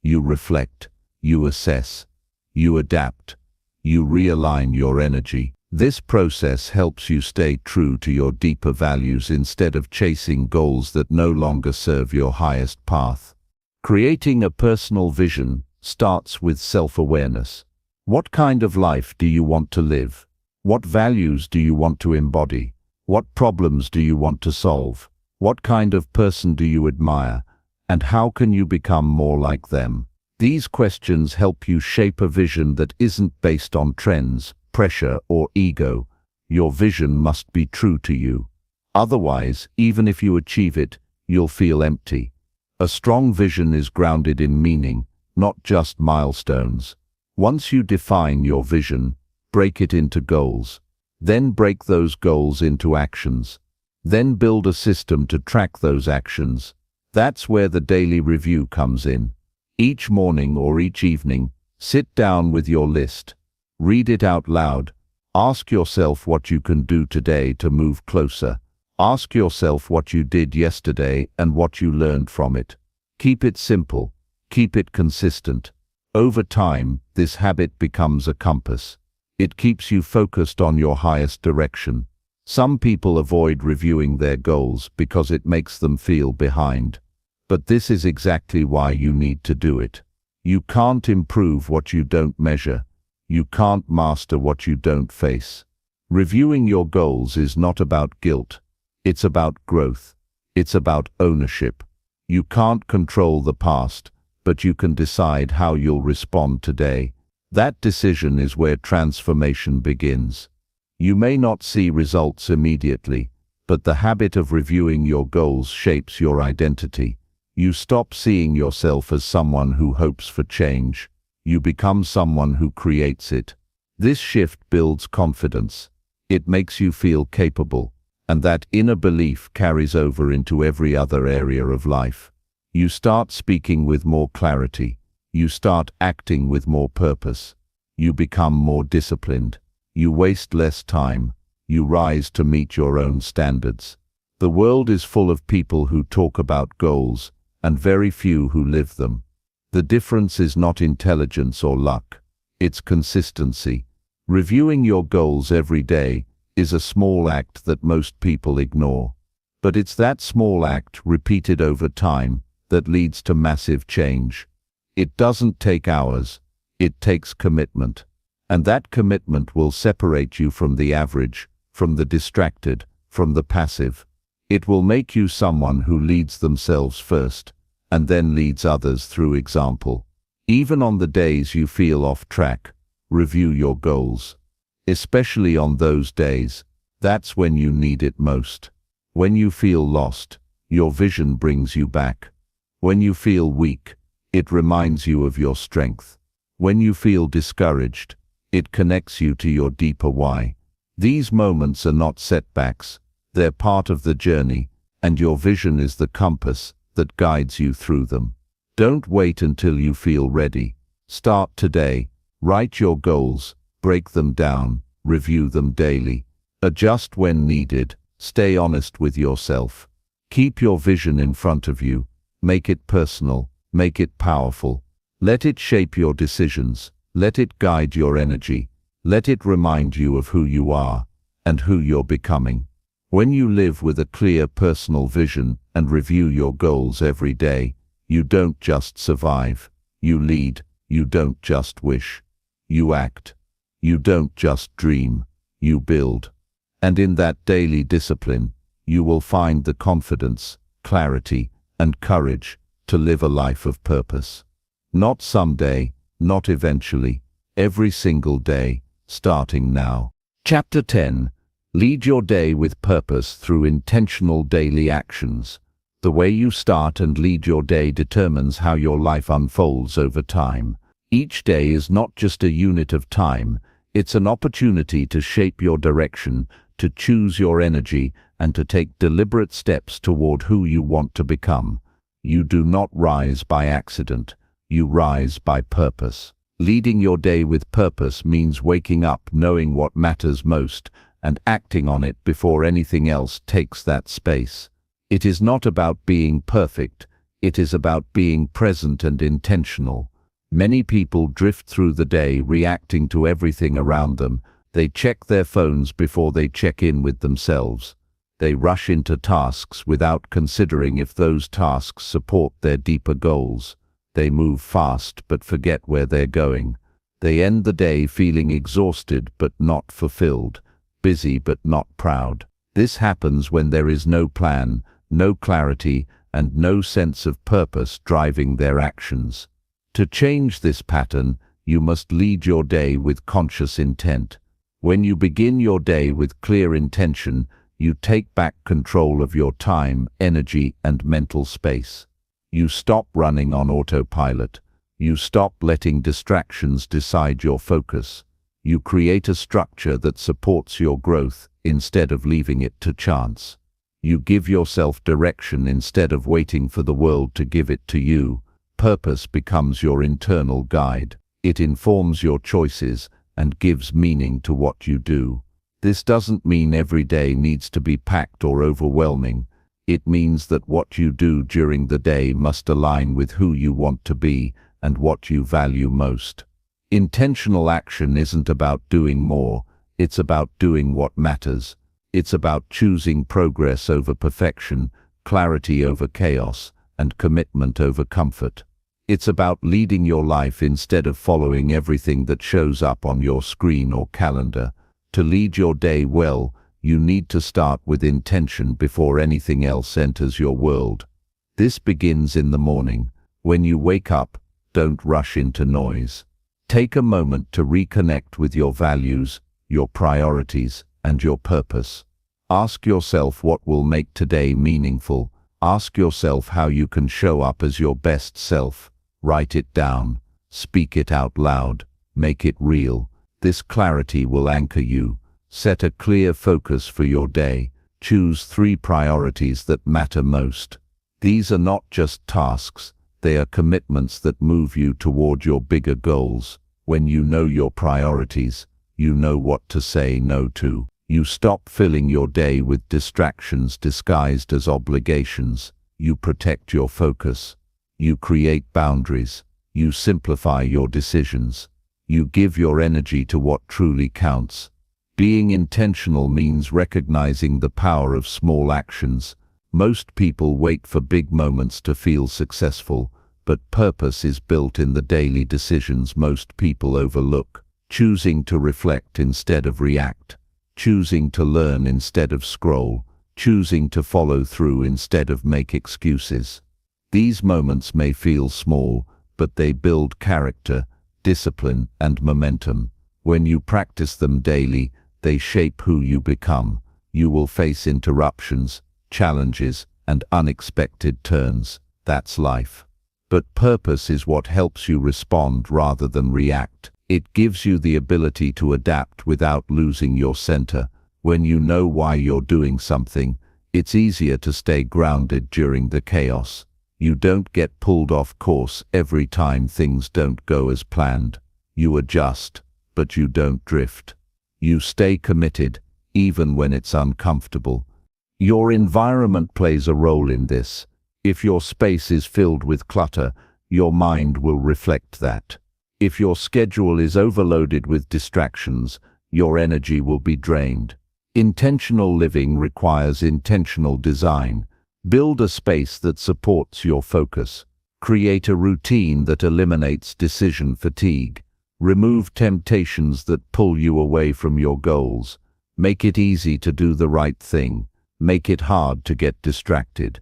You reflect. You assess. You adapt. You realign your energy. This process helps you stay true to your deeper values instead of chasing goals that no longer serve your highest path. Creating a personal vision starts with self-awareness. What kind of life do you want to live? What values do you want to embody? What problems do you want to solve? What kind of person do you admire? And how can you become more like them? These questions help you shape a vision that isn't based on trends, pressure, or ego. Your vision must be true to you. Otherwise, even if you achieve it, you'll feel empty. A strong vision is grounded in meaning, not just milestones. Once you define your vision, break it into goals. Then break those goals into actions. Then build a system to track those actions. That's where the daily review comes in. Each morning or each evening, sit down with your list. Read it out loud. Ask yourself what you can do today to move closer. Ask yourself what you did yesterday and what you learned from it. Keep it simple. Keep it consistent. Over time, this habit becomes a compass. It keeps you focused on your highest direction. Some people avoid reviewing their goals because it makes them feel behind. But this is exactly why you need to do it. You can't improve what you don't measure. You can't master what you don't face. Reviewing your goals is not about guilt. It's about growth. It's about ownership. You can't control the past, but you can decide how you'll respond today. That decision is where transformation begins. You may not see results immediately, but the habit of reviewing your goals shapes your identity. You stop seeing yourself as someone who hopes for change. You become someone who creates it. This shift builds confidence. It makes you feel capable, and that inner belief carries over into every other area of life. You start speaking with more clarity. You start acting with more purpose. You become more disciplined. You waste less time. You rise to meet your own standards. The world is full of people who talk about goals, and very few who live them. The difference is not intelligence or luck. It's consistency. Reviewing your goals every day is a small act that most people ignore. But it's that small act, repeated over time, that leads to massive change. It doesn't take hours. It takes commitment. And that commitment will separate you from the average, from the distracted, from the passive. It will make you someone who leads themselves first, and then leads others through example. Even on the days you feel off track, review your goals. Especially on those days, that's when you need it most. When you feel lost, your vision brings you back. When you feel weak, it reminds you of your strength. When you feel discouraged, it connects you to your deeper why. These moments are not setbacks, they're part of the journey, and your vision is the compass that guides you through them. Don't wait until you feel ready. Start today. Write your goals, break them down, review them daily. Adjust when needed. Stay honest with yourself. Keep your vision in front of you. Make it personal. Make it powerful. Let it shape your decisions. Let it guide your energy. Let it remind you of who you are and who you're becoming. When you live with a clear personal vision and review your goals every day, you don't just survive. You lead. You don't just wish. You act. You don't just dream. You build. And in that daily discipline, you will find the confidence, clarity, and courage to live a life of purpose. Not someday, not eventually, every single day, starting now. Chapter 10. Lead your day with purpose through intentional daily actions. The way you start and lead your day determines how your life unfolds over time. Each day is not just a unit of time, it's an opportunity to shape your direction, to choose your energy, and to take deliberate steps toward who you want to become. You do not rise by accident. You rise by purpose. Leading your day with purpose means waking up knowing what matters most and acting on it before anything else takes that space. It is not about being perfect. It is about being present and intentional. Many people drift through the day reacting to everything around them. They check their phones before they check in with themselves. They rush into tasks without considering if those tasks support their deeper goals. They move fast but forget where they're going. They end the day feeling exhausted but not fulfilled, busy but not proud. This happens when there is no plan, no clarity, and no sense of purpose driving their actions. To change this pattern, you must lead your day with conscious intent. When you begin your day with clear intention, you take back control of your time, energy, and mental space. You stop running on autopilot. You stop letting distractions decide your focus. You create a structure that supports your growth instead of leaving it to chance. You give yourself direction instead of waiting for the world to give it to you. Purpose becomes your internal guide. It informs your choices and gives meaning to what you do. This doesn't mean every day needs to be packed or overwhelming. It means that what you do during the day must align with who you want to be and what you value most. Intentional action isn't about doing more, it's about doing what matters. It's about choosing progress over perfection, clarity over chaos, and commitment over comfort. It's about leading your life instead of following everything that shows up on your screen or calendar. To lead your day well, you need to start with intention before anything else enters your world. This begins in the morning. When you wake up, don't rush into noise. Take a moment to reconnect with your values, your priorities, and your purpose. Ask yourself what will make today meaningful. Ask yourself how you can show up as your best self. Write it down. Speak it out loud. Make it real. This clarity will anchor you. Set a clear focus for your day. Choose 3 priorities that matter most. These are not just tasks. They are commitments that move you toward your bigger goals. When you know your priorities, you know what to say no to. You stop filling your day with distractions disguised as obligations. You protect your focus. You create boundaries. You simplify your decisions. You give your energy to what truly counts. Being intentional means recognizing the power of small actions. Most people wait for big moments to feel successful, but purpose is built in the daily decisions most people overlook. Choosing to reflect instead of react. Choosing to learn instead of scroll. Choosing to follow through instead of make excuses. These moments may feel small, but they build character, discipline, and momentum. When you practice them daily, they shape who you become. You will face interruptions, challenges, and unexpected turns. That's life. But purpose is what helps you respond rather than react. It gives you the ability to adapt without losing your center. When you know why you're doing something, it's easier to stay grounded during the chaos. You don't get pulled off course every time things don't go as planned. You adjust, but you don't drift. You stay committed, even when it's uncomfortable. Your environment plays a role in this. If your space is filled with clutter, your mind will reflect that. If your schedule is overloaded with distractions, your energy will be drained. Intentional living requires intentional design. Build a space that supports your focus. Create a routine that eliminates decision fatigue. Remove temptations that pull you away from your goals. Make it easy to do the right thing. Make it hard to get distracted.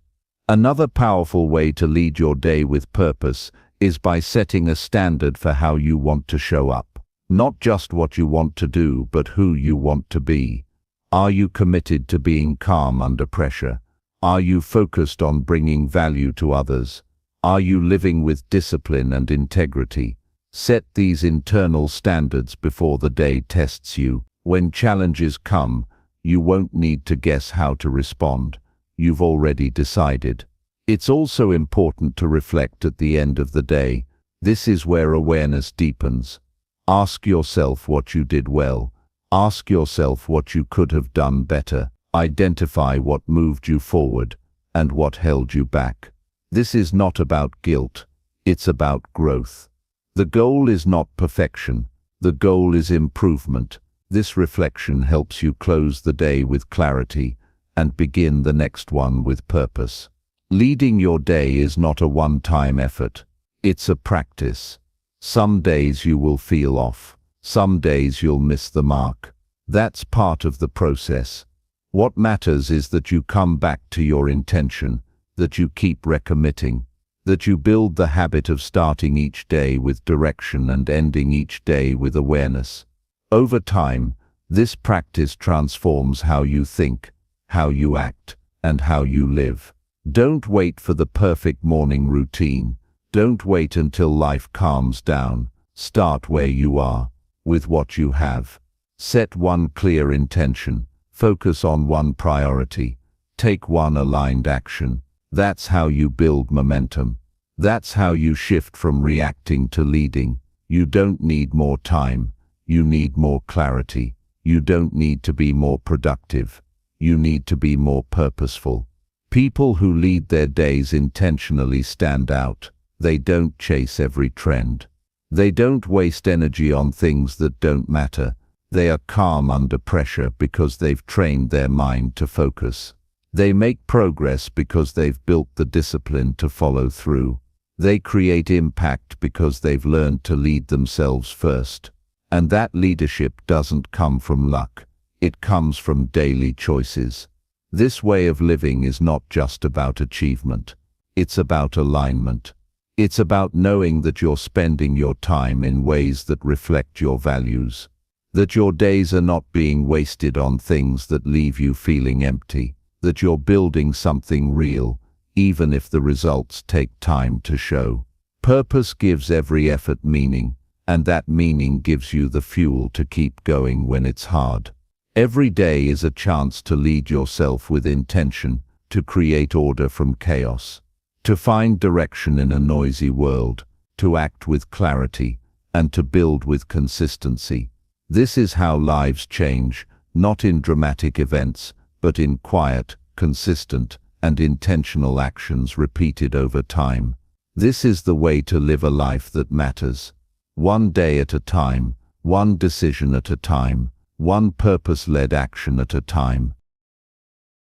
Another powerful way to lead your day with purpose is by setting a standard for how you want to show up. Not just what you want to do, but who you want to be. Are you committed to being calm under pressure? Are you focused on bringing value to others? Are you living with discipline and integrity? Set these internal standards before the day tests you. When challenges come, you won't need to guess how to respond. You've already decided. It's also important to reflect at the end of the day. This is where awareness deepens. Ask yourself what you did well. Ask yourself what you could have done better. Identify what moved you forward and what held you back. This is not about guilt. It's about growth. The goal is not perfection. The goal is improvement. This reflection helps you close the day with clarity and begin the next one with purpose. Leading your day is not a one-time effort. It's a practice. Some days you will feel off. Some days you'll miss the mark. That's part of the process. What matters is that you come back to your intention, that you keep recommitting. that you build the habit of starting each day with direction and ending each day with awareness. Over time, this practice transforms how you think, how you act, and how you live. Don't wait for the perfect morning routine. Don't wait until life calms down. Start where you are, with what you have. Set one clear intention. Focus on one priority. Take one aligned action. That's how you build momentum. That's how you shift from reacting to leading. You don't need more time. You need more clarity. You don't need to be more productive. You need to be more purposeful. People who lead their days intentionally stand out. They don't chase every trend. They don't waste energy on things that don't matter. They are calm under pressure because they've trained their mind to focus. They make progress because they've built the discipline to follow through. They create impact because they've learned to lead themselves first. And that leadership doesn't come from luck. It comes from daily choices. This way of living is not just about achievement. It's about alignment. It's about knowing that you're spending your time in ways that reflect your values. That your days are not being wasted on things that leave you feeling empty. That you're building something real, even if the results take time to show. Purpose gives every effort meaning, and that meaning gives you the fuel to keep going when it's hard. Every day is a chance to lead yourself with intention, to create order from chaos, to find direction in a noisy world, to act with clarity, and to build with consistency. This is how lives change, not in dramatic events, but in quiet, consistent, and intentional actions repeated over time. This is the way to live a life that matters. One day at a time, one decision at a time, one purpose-led action at a time.